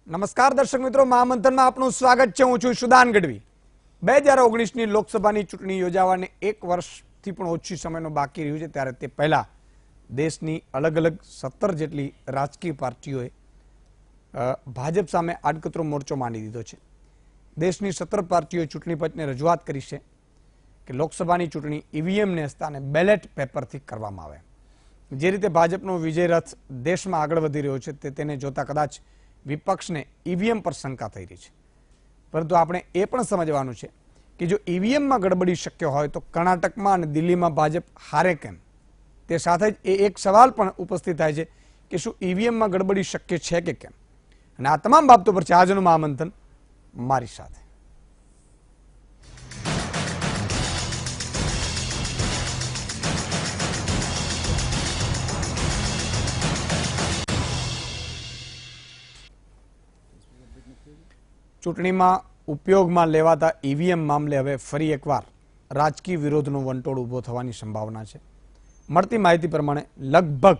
નમસ્કાર દર્શક મિત્રો, મહામંથનમાં આપનું સ્વાગત છે. હું છું સુદાન ગઢવી. 2019ની લોકસભાની ચૂંટણી યોજાવાને 1 વર્ષથી પણ ઓછી સમયનો બાકી રહ્યું છે, ત્યારે તે પહેલા દેશની અલગ અલગ 17 જેટલી રાજકીય પાર્ટીઓએ ભાજપ સામે આડકતરો મોરચો માંડી દીધો છે. દેશની 17 પાર્ટીઓએ ચૂંટણી પંચને રજૂઆત કરી છે કે લોકસભાની ચૂંટણી ઈવીએમને સ્થાને બેલેટ પેપરથી કરવામાં આવે. જે રીતે ભાજપનો વિજય રથ દેશમાં આગળ વધી રહ્યો છે તેને જોતા કદાચ વિપક્ષને ઈવીએમ પર શંકા થઈ રહી છે, પરંતુ આપણે એ પણ સમજવાનું છે કે જો ઈવીએમમાં ગડબડી શક્ય હોય તો કર્ણાટકમાં અને દિલ્હીમાં ભાજપ હારે કેમ? તે સાથે જ એક સવાલ પણ ઉપસ્થિત થાય છે કે શું ઈવીએમમાં ગડબડી શક્ય છે કે કેમ? અને આ તમામ બાબતો પર છે આજનું મહામંથન મારી સાથે. ચૂંટણીમાં ઉપયોગમાં લેવાતા ઈવીએમ મામલે હવે ફરી એકવાર રાજકીય વિરોધનો વંટોળ ઊભો થવાની સંભાવના છે. મળતી માહિતી પ્રમાણે લગભગ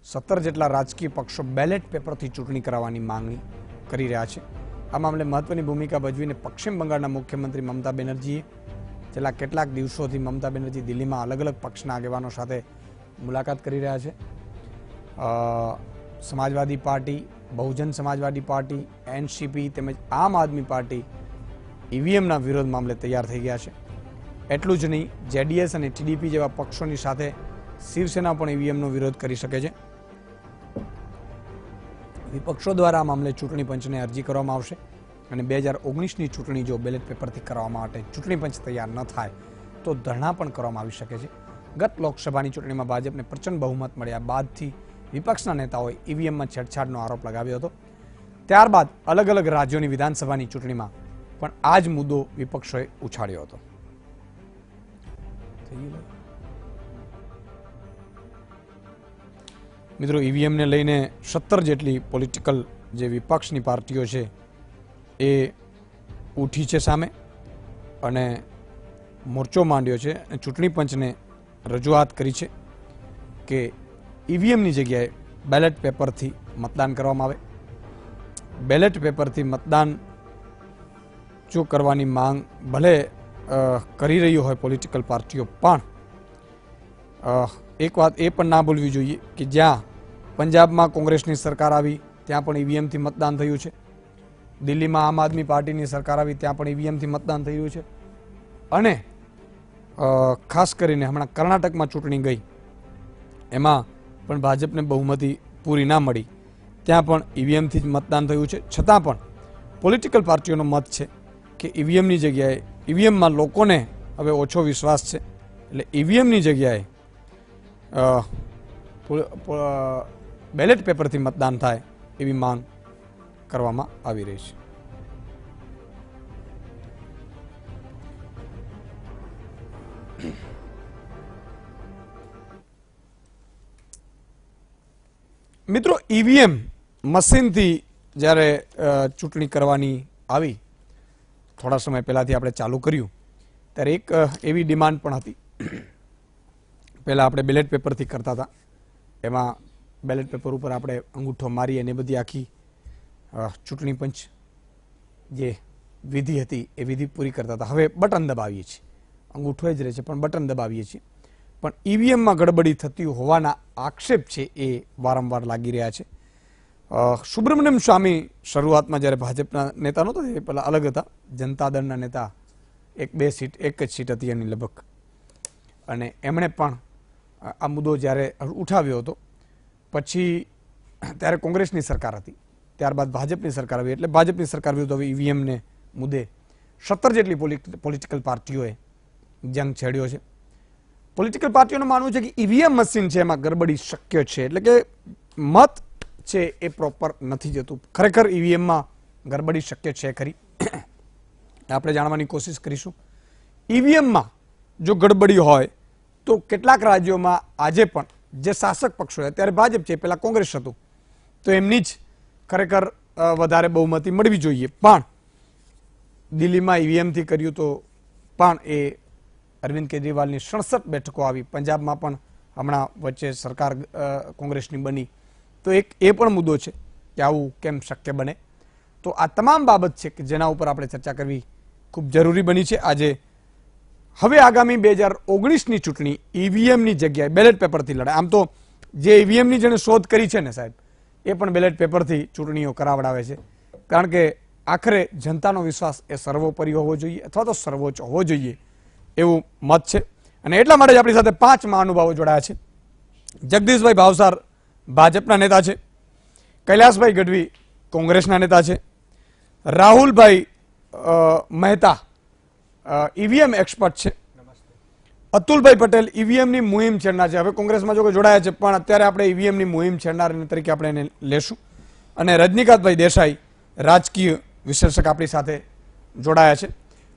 17 જેટલા રાજકીય પક્ષો બેલેટ પેપરથી ચૂંટણી કરાવવાની માંગણી કરી રહ્યા છે. આ મામલે મહત્વની ભૂમિકા ભજવીને પશ્ચિમ બંગાળના મુખ્યમંત્રી મમતા બેનર્જીએ છેલ્લા કેટલાક દિવસોથી મમતા બેનર્જી દિલ્હીમાં અલગ અલગ પક્ષના આગેવાનો સાથે મુલાકાત કરી રહ્યા છે. સમાજવાદી party, Bahujan Samajwadi party, NCP તેમજ આમ આદમી પાર્ટી ઈવીએમના વિરોધ મામલે તૈયાર થઈ ગયા છે. એટલું જ નહીં, જેડીએસ અને ટીડીપી જેવા પક્ષોની સાથે શિવસેના પણ ઈવીએમનો વિરોધ કરી શકે છે. વિપક્ષો દ્વારા આ મામલે ચૂંટણી પંચને અરજી કરવામાં આવશે અને 2019ની ચૂંટણી જો બેલેટ પેપરથી કરવા માટે ચૂંટણી પંચ તૈયાર ન થાય તો ધરણા પણ કરવામાં આવી શકે છે. ગત લોકસભાની ચૂંટણીમાં ભાજપને પ્રચંડ બહુમત મળ્યા બાદથી વિપક્ષના નેતાઓએ ઈવીએમમાં છેડછાડનો આરોપ લગાવ્યો હતો. ત્યારબાદ અલગ અલગ રાજ્યોની વિધાનસભાની ચૂંટણીમાં પણ આ જ મુદ્દો વિપક્ષોએ ઉછાળ્યો હતો. મિત્રો, ઈવીએમને લઈને 17 જેટલી પોલિટિકલ જે વિપક્ષની પાર્ટીઓ છે એ ઉઠી છે સામે અને મોરચો માંડ્યો છે અને ચૂંટણી પંચને રજૂઆત કરી છે કે ઈવીએમની જગ્યાએ બેલેટ પેપરથી મતદાન કરવામાં આવે. બેલેટ પેપરથી મતદાન જો કરવાની માંગ ભલે કરી રહ્યું હોય પોલિટિકલ પાર્ટીઓ, પણ એક વાત એ પણ ના ભૂલવી જોઈએ કે જ્યાં પંજાબમાં કોંગ્રેસની સરકાર આવી ત્યાં પણ ઈવીએમથી મતદાન થયું છે, દિલ્હીમાં આમ આદમી પાર્ટીની સરકાર આવી ત્યાં પણ ઈવીએમથી મતદાન થયું છે, અને ખાસ કરીને હમણાં કર્ણાટકમાં ચૂંટણી ગઈ એમાં પણ ભાજપને બહુમતી પૂરી ના મળી, ત્યાં પણ ઈવીએમથી જ મતદાન થયું છે. છતાં પણ પોલિટિકલ પાર્ટીઓનો મત છે કે ઈવીએમની જગ્યાએ ઈવીએમમાં લોકોને હવે ઓછો વિશ્વાસ છે, એટલે ઈવીએમની જગ્યાએ બેલેટ પેપરથી મતદાન થાય એવી માંગ કરવામાં આવી રહી છે. મિત્રો, ઈવીએમ મશીનથી જ્યારે ચૂંટણી કરવાની આવી થોડા સમય પહેલાંથી આપણે ચાલુ કર્યું ત્યારે એક એવી ડિમાન્ડ પણ હતી. પહેલાં આપણે બેલેટ પેપરથી કરતા હતા, એમાં બેલેટ પેપર ઉપર આપણે અંગૂઠો મારી અને બધી આખી ચૂંટણી પંચ જે વિધિ હતી એ વિધિ પૂરી કરતા હતા. હવે બટન દબાવીએ છીએ, અંગૂઠો જ રહે છે પણ બટન દબાવીએ છીએ. પણ ઈવીએમમાં ગડબડી થતી હોવાના આક્ષેપ છે એ વારંવાર લાગી રહ્યા છે. સુબ્રમણ્યમ સ્વામી શરૂઆતમાં જ્યારે ભાજપના નેતા નહોતા એ પહેલાં અલગ હતા, જનતા દળના નેતા, એક જ સીટ હતી એની લગભગ, અને એમણે પણ આ મુદ્દો જ્યારે ઉઠાવ્યો હતો પછી ત્યારે કોંગ્રેસની સરકાર હતી, ત્યારબાદ ભાજપની સરકાર આવી, એટલે ભાજપની સરકાર વિરુદ્ધ હવે ઈવીએમને મુદ્દે 17 જેટલી પોલિટિકલ પાર્ટીઓએ જંગ છેડ્યો છે. પોલિટિકલ પાર્ટીઓનું માનવું છે કે ઈવીએમ મશીન છે એમાં ગડબડી શક્ય છે, એટલે કે મત છે એ પ્રોપર નથી જતું. ખરેખર ઈવીએમમાં ગડબડી શક્ય છે ખરી? આપણે જાણવાની કોશિશ કરીશું. ઈવીએમમાં જો ગડબડી હોય તો કેટલાક રાજ્યોમાં આજે પણ જે શાસક પક્ષો છે, અત્યારે ભાજપ છે, પહેલાં કોંગ્રેસ હતું, તો એમની જ ખરેખર વધારે બહુમતી મળવી જોઈએ, પણ દિલ્હીમાં ઈવીએમથી કર્યું તો પણ એ અરવિંદ કેજરીવાલની 67 બેઠકો આવી. પંજાબમાં પણ હમણાં વચ્ચે સરકાર કોંગ્રેસની બની, તો એક એ પણ મુદ્દો છે કે આવું કેમ શક્ય બને. તો આ તમામ બાબત છે કે જેના ઉપર આપણે ચર્ચા કરવી ખૂબ જરૂરી બની છે આજે. હવે આગામી 2019ની ચૂંટણી ઈવીએમની જગ્યાએ બેલેટ પેપરથી લડાય. આમ તો જે ઈવીએમની જેને શોધ કરી છે ને સાહેબ, એ પણ બેલેટ પેપરથી ચૂંટણીઓ કરાવડાવે છે, કારણ કે આખરે જનતાનો વિશ્વાસ એ સર્વોપરી હોવો જોઈએ અથવા તો સર્વોચ્ચ હોવો જોઈએ એવું મત છે. અને એટલા માટે જ આપણી સાથે 5 મહાનુભાવો જોડાયા છે. જગદીશભાઈ ભાવસાર ભાજપના નેતા છે, કૈલાસભાઈ ગઢવી કોંગ્રેસના નેતા છે, રાહુલભાઈ મહેતા ઈવીએમ એક્સપર્ટ છે, અતુલભાઈ પટેલ ઈવીએમની મુહિમ છેડનાર છે. હવે કોંગ્રેસમાં જો કે જોડાયા છે, પણ અત્યારે આપણે ઈવીએમની મુહિમ છેડનાર તરીકે આપણે એને લેશું. અને રજનીકાંતભાઈ દેસાઈ રાજકીય વિશ્લેષક આપણી સાથે જોડાયા છે.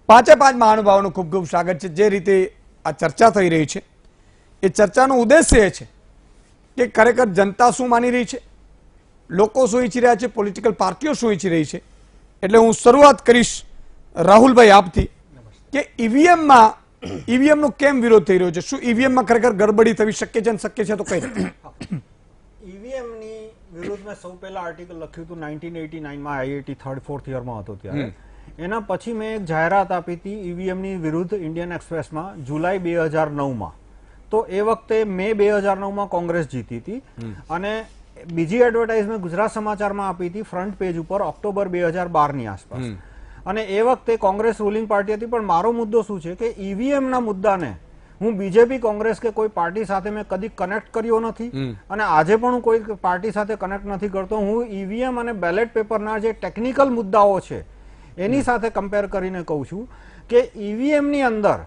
5 મહાનુભાવોનું ખૂબ ખૂબ સ્વાગત છે. જે રીતે આ ચર્ચા થઈ રહી છે એ ચર્ચાનો ઉદ્દેશ્ય એ છે કે ખરેખર જનતા શું માની રહી છે, લોકો શું ઈચ્છી રહ્યા છે, પોલિટિકલ પાર્ટીઓ શું ઈચ્છી રહી છે. એટલે હું શરૂઆત કરીશ રાહુલભાઈ આપથી કે ઈવીએમનો કેમ વિરોધ થઈ રહ્યો છે? શું ઈવીએમમાં ખરેખર ગડબડી થવી શક્ય છે, અને શક્ય છે તો કઈ રીતે? ઈવીએમની વિરુદ્ધ મેં સૌ પહેલા આર્ટિકલ લખ્યું હતું 1989માં આઈઆઈટી 4th યરમાં હતો ત્યારે. એના પછી મેં એક જાહેરાત આપી હતી ઈવીએમની વિરુદ્ધ ઇન્ડિયન એક્સપ્રેસમાં જુલાઈ 2009માં. તો એ વખતે મે 2009માં કોંગ્રેસ જીતી હતી, અને બીજી એડવર્ટાઇઝ મેં ગુજરાત સમાચારમાં આપી હતી ફ્રન્ટ પેજ ઉપર ઓક્ટોબર 2012ની આસપાસ. અને એ વખતે કોંગ્રેસ રૂલિંગ પાર્ટી હતી. પણ મારો મુદ્દો શું છે કે ઈવીએમના મુદ્દાને હું બીજેપી, કોંગ્રેસ કે કોઈ પાર્ટી સાથે મેં કદી કનેક્ટ કર્યો નથી, અને આજે પણ હું કોઈ પાર્ટી સાથે કનેક્ટ નથી કરતો. હું ઈવીએમ અને બેલેટ પેપરના જે ટેકનિકલ મુદ્દાઓ છે એની સાથે કમ્પેર કરીને કહું છું કે ઈવીએમની અંદર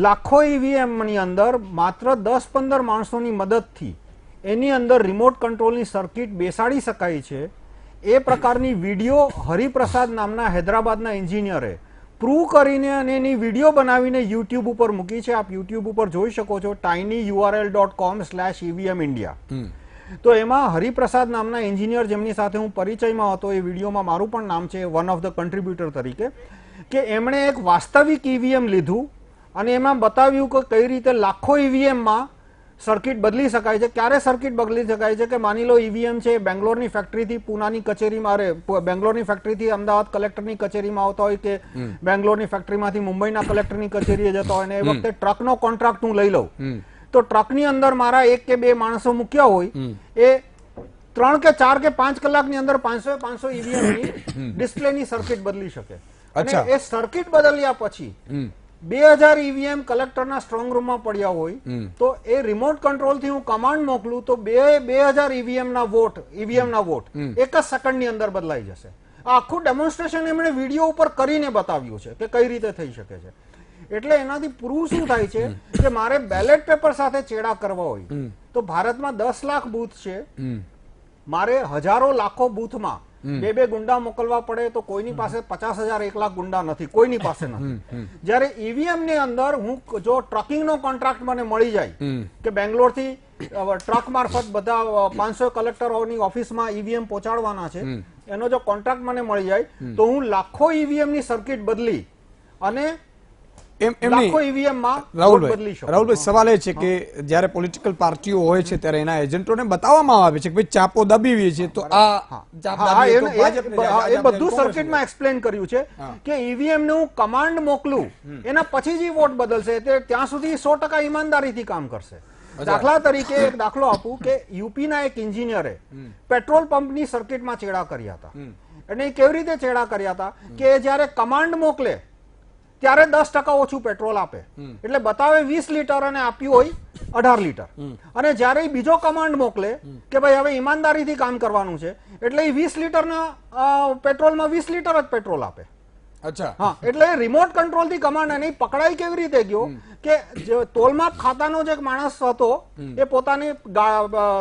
લાખો ઈવીએમની અંદર માત્ર 10-15 માણસોની મદદથી એની અંદર રિમોટ કંટ્રોલની સર્કિટ બેસાડી શકાય છે. એ પ્રકારની વિડીયો હરિપ્રસાદ નામના હૈદરાબાદના એન્જિનિયરે પ્રૂવ કરીને અને એની વિડીયો બનાવીને યુટ્યુબ ઉપર મૂકી છે. આપ યુટ્યુબ ઉપર જોઈ શકો છો, tinyurl.com/evm india. તો એમાં હરિપ્રસાદ નામના એન્જિનિયર, જેમની સાથે હું પરિચયમાં હતો, એ વિડીયોમાં મારું પણ નામ છે વન ઓફ ધ કન્ટ્રીબ્યુટર તરીકે, કે એમણે એક વાસ્તવિક ઈવીએમ લીધું અને એમાં બતાવ્યું કે કઈ રીતે લાખો ઈવીએમમાં સર્કિટ બદલી શકાય છે. ક્યારે સર્કિટ બદલી શકાય છે કે માની લો ઈવીએમ છે બેંગ્લોરની ફેક્ટરીથી પુનાની કચેરીમાં, બેંગ્લોરની ફેક્ટરીથી અમદાવાદ કલેક્ટરની કચેરીમાં આવતા હોય કે બેંગ્લોરની ફેક્ટરીમાંથી મુંબઈના કલેક્ટરની કચેરીએ જતા હોય, અને એ વખતે ટ્રકનો કોન્ટ્રાક્ટ હું લઈ લઉં તો ટ્રકની અંદર મારા 1 કે 2 માણસો મૂક્યા હોય, એ 3 કે 4 કે 5 કલાકની અંદર 500 ઈવીએમની ડિસ્પ્લેની સર્કિટ બદલી શકે. અને એ સર્કિટ બદલ્યા પછી 2000 ઈવીએમ કલેક્ટરના સ્ટ્રોંગ રૂમમાં પડ્યા હોય તો એ રિમોટ કંટ્રોલથી હું કમાન્ડ મોકલું તો 2000 ઈવીએમના વોટ 1 જ સેકન્ડની અંદર બદલાઈ જશે. આ આખું ડેમોન્સ્ટ્રેશન એમણે વિડીયો ઉપર કરીને બતાવ્યું છે કે કઈ રીતે થઈ શકે છે. એટલે એનાથી પ્રૂવ શું થાય છે કે મારે બેલેટ પેપર સાથે ચેડા કરવા હોય તો ભારતમાં 10 લાખ બૂથ છે, મારે હજારો લાખો બૂથમાં 2 ગુંડા મોકલવા પડે તો કોઈની પાસે 50,000 1 લાખ ગુંડા નથી, કોઈની પાસે નથી. જ્યારે ઈવીએમ ની અંદર હું જો ટ્રકિંગનો કોન્ટ્રાક્ટ મને મળી જાય કે બેંગ્લોરથી ટ્રક મારફત બધા 500 કલેક્ટરોની ઓફિસમાં ઈવીએમ પહોંચાડવાના છે, એનો જો કોન્ટ્રાક્ટ મને મળી જાય તો હું લાખો ઈવીએમ ની સર્કિટ બદલી અને રાહુલભાઈ, સવાલ એ છે કે જયારે પોલિટિકલ પાર્ટીઓ હોય છે ત્યારે એના એજન્ટોને બતાવવામાં આવે છે કે ભાઈ ચાપો દબાવીએ છીએ તો આ એ બધું સર્કિટમાં એક્સપ્લેન કર્યું છે કે ઈવીએમ ને હું કમાન્ડ મોકલું એના પછી જ વોટ બદલશે, ત્યાં સુધી 100% ઈમાનદારીથી કામ કરશે. દાખલા તરીકે એક દાખલો આપું કે યુપીના એક એન્જિનિયરે પેટ્રોલ પંપની સર્કિટમાં ચેડા કર્યા હતા. અને કેવી રીતે ચેડા કર્યા હતા કે જયારે કમાન્ડ મોકલે ત્યારે 10% ઓછું પેટ્રોલ આપે, એટલે બતાવે 20 લીટર અને આપ્યું હોય 18 લીટર. અને જયારે બીજો કમાન્ડ મોકલે કે ભાઈ હવે ઈમાનદારીથી કામ કરવાનું છે, એટલે એ 20 લીટરના પેટ્રોલમાં 20 લીટર જ પેટ્રોલ આપે. હા, એટલે રિમોટ કંટ્રોલ થી કમાન્ડ. અને પકડાઈ કેવી રીતે ગયો કે તોલમાપ ખાતાનો જે માણસ હતો એ પોતાની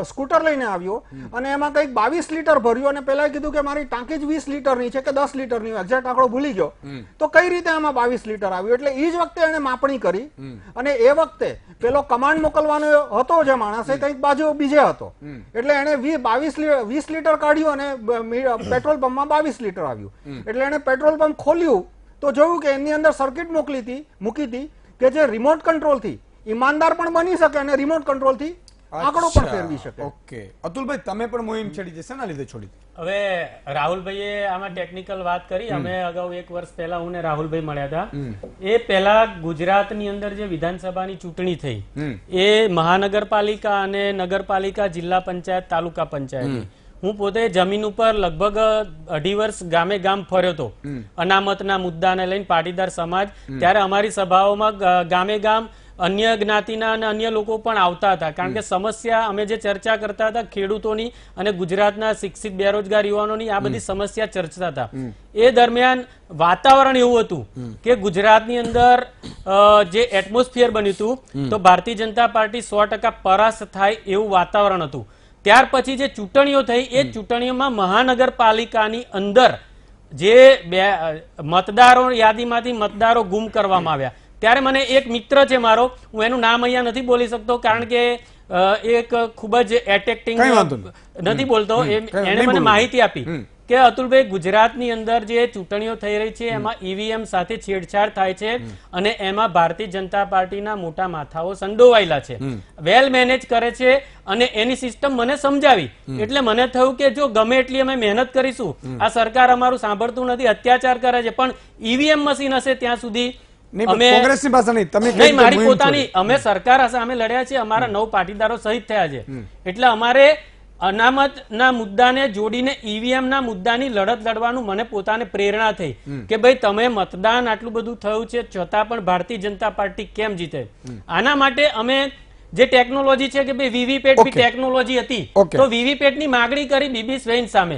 સ્કૂટર લઈને આવ્યો અને એમાં કંઈક 22 લીટર ભર્યું અને પેલા કીધું કે મારી ટાંકી જ 20 લીટરની છે કે 10 લીટરની, એક્ઝેક્ટ આંકડો ભૂલી ગયો. તો કઈ રીતે આમાં 22 લીટર આવ્યું? એટલે એ જ વખતે એને માપણી કરી અને એ વખતે પેલો કમાન્ડ મોકલવાનો હતો જે માણસ એ કંઈક બાજુ બીજે હતો, એટલે એને 20 લીટર કાઢ્યું અને પેટ્રોલ પંપમાં 22 લીટર આવ્યું. એટલે એને પેટ્રોલ પંપ ખોલ્યું તો જોયું કે એની અંદર સર્કિટ મૂકી હતી કે જે રિમોટ કંટ્રોલથી ઈમાનદાર પણ બની શકે અને રિમોટ કંટ્રોલથી આંકડો પણ ફેરવી શકે. ઓકે, અતુલભાઈ તમે પણ મુહિમ છેડી છે, શેના લીધે છોડી? હવે રાહુલભાઈએ આમાં ટેકનિકલ વાત કરી. અમે અગાઉ 1 વર્ષ પહેલા હું ને રાહુલભાઈ મળ્યા હતા. એ પહેલા ગુજરાતની અંદર જે વિધાનસભાની ચૂંટણી થઈ એ મહાનગરપાલિકા અને નગરપાલિકા, જિલ્લા પંચાયત, તાલુકા પંચાયત, હું પોતે જમીન ઉપર લગભગ 2.5 વર્ષ ગામે ગામ ફર્યો હતો અનામતના મુદ્દાને લઈને, પાટીદાર સમાજ. ત્યારે અમારી સભાઓમાં ગામે ગામ અન્ય જ્ઞાતિના અને અન્ય લોકો પણ આવતા હતા, કારણ કે સમસ્યા અમે જે ચર્ચા કરતા હતા ખેડૂતોની અને ગુજરાતના શિક્ષિત બેરોજગાર યુવાનોની, આ બધી સમસ્યા ચર્ચા હતા. એ દરમિયાન વાતાવરણ એવું હતું કે ગુજરાતની અંદર જે એટમોસ્ફિયર બન્યું હતું તો ભારતીય જનતા પાર્ટી 100% પરાસ્ત થાય એવું વાતાવરણ હતું. ત્યાર પછી જે ચૂંટણીઓ થઈ એ ચૂંટણીઓમાં મહાનગરપાલિકાની અંદર જે મતદારો યાદીમાંથી મતદારો ગુમ કરવામાં આવ્યા, ત્યારે મને એક મિત્ર છે મારો, હું એનું નામ અહીંયા નથી બોલી શકતો કારણ કે એક ખૂબ જ એટેક્ટિંગ નથી બોલતો, એને મને માહિતી આપી કે અતુલભાઈ, ગુજરાતની અંદર જે ચૂંટણીઓ થઈ રહી છે એમાં ઈવીએમ સાથે છેડછાડ થાય છે અને એમાં ભારતીય જનતા પાર્ટીના મોટા માથાઓ સંડોવાયેલા છે, વેલ મેનેજ કરે છે અને એની સિસ્ટમ મને સમજાવી. એટલે મને થયું કે જો ગમે એટલી અમે મહેનત કરીશું, આ સરકાર અમારું સાંભળતું નથી, અત્યાચાર કરે છે, પણ ઈવીએમ મશીન હશે ત્યાં સુધી કોંગ્રેસની પાસે નહીં, તમે નહીં, મારી પોતાની, અમે સરકાર હશે, અમે લડ્યા છે, અમારા 9 પાટીદારો શહીદ થયા છે. એટલે અમારે અનામતના મુદ્દાને જોડીને ઈવીએમ ના મુદ્દાની લડત લડવાનું મને પોતાને પ્રેરણા થઈ કે ભાઈ તમે મતદાન આટલું બધું થયું છે છતાં પણ ભારતીય જનતા પાર્ટી કેમ જીતે. આના માટે અમે જે ટેકનોલોજી છે કે ભાઈ વીવીપેટ બી ટેકનોલોજી હતી, તો વીવીપેટ ની માગણી કરી બીબી સ્વેઇન સામે.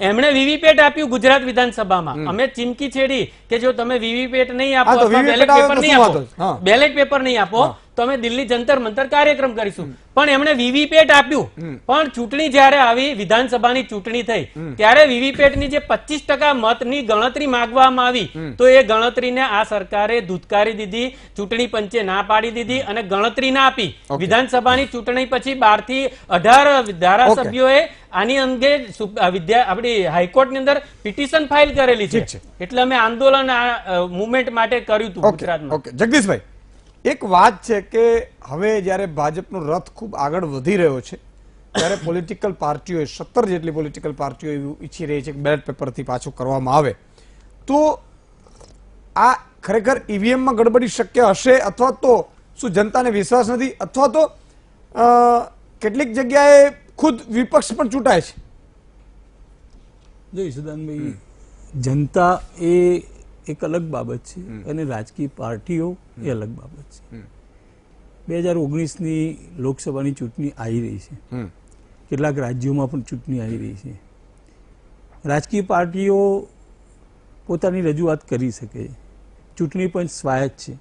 એમણે વીવીપેટ આપ્યું ગુજરાત વિધાનસભામાં. અમે ચીમકી છેડી કે જો તમે વીવીપેટ નહીં આપો અથવા બેલેટ પેપર નહીં આપો, બેલેટ પેપર નહીં આપો તો અમે દિલ્હી જંતર મંતર કાર્યક્રમ કરીશું. પણ એમણે વીવીપેટ આપ્યું. પણ ચૂંટણી જયારે આવી, વિધાનસભાની ચૂંટણી થઈ, ત્યારે વીવીપેટની જે 25% મતની ગણતરી માંગવામાં આવી તો એ ગણતરીને આ સરકારે ધૂતકારી દીધી, ચૂંટણી પંચે ના પાડી દીધી અને ગણતરી ના આપી. વિધાનસભાની ચૂંટણી પછી 12 થી 18 ધારાસભ્યોએ આની અંગે આપણી હાઈકોર્ટની અંદર પિટિશન ફાઇલ કરેલી છે. એટલે અમે આંદોલન મુવમેન્ટ માટે કર્યું હતું ગુજરાતમાં. જગદીશભાઈ, એક વાત છે કે હવે જ્યારે ભાજપનો રથ ખૂબ આગળ વધી રહ્યો છે ત્યારે પોલિટિકલ પાર્ટીઓએ 17 જેટલી પોલિટિકલ પાર્ટીઓ એવું ઈચ્છી રહી છે કે બેલેટ પેપરથી પાછું કરવામાં આવે, તો આ ખરેખર ઈવીએમમાં ગડબડી શક્ય હશે અથવા તો શું જનતાને વિશ્વાસ નથી અથવા તો કેટલીક જગ્યાએ ખુદ વિપક્ષ પણ ચૂંટાય છે? જો ઈશુદાનભાઈ, જનતા એ એક અલગ બાબત છે અને રાજકીય પાર્ટીઓ એ અલગ બાબત છે. 2019ની લોકસભાની ચૂંટણી આવી રહી છે, કેટલાક રાજ્યોમાં પણ ચૂંટણી આવી રહી છે. રાજકીય પાર્ટીઓ પોતાની રજૂઆત કરી શકે, ચૂંટણી પંચ સ્વાયત્ત છે,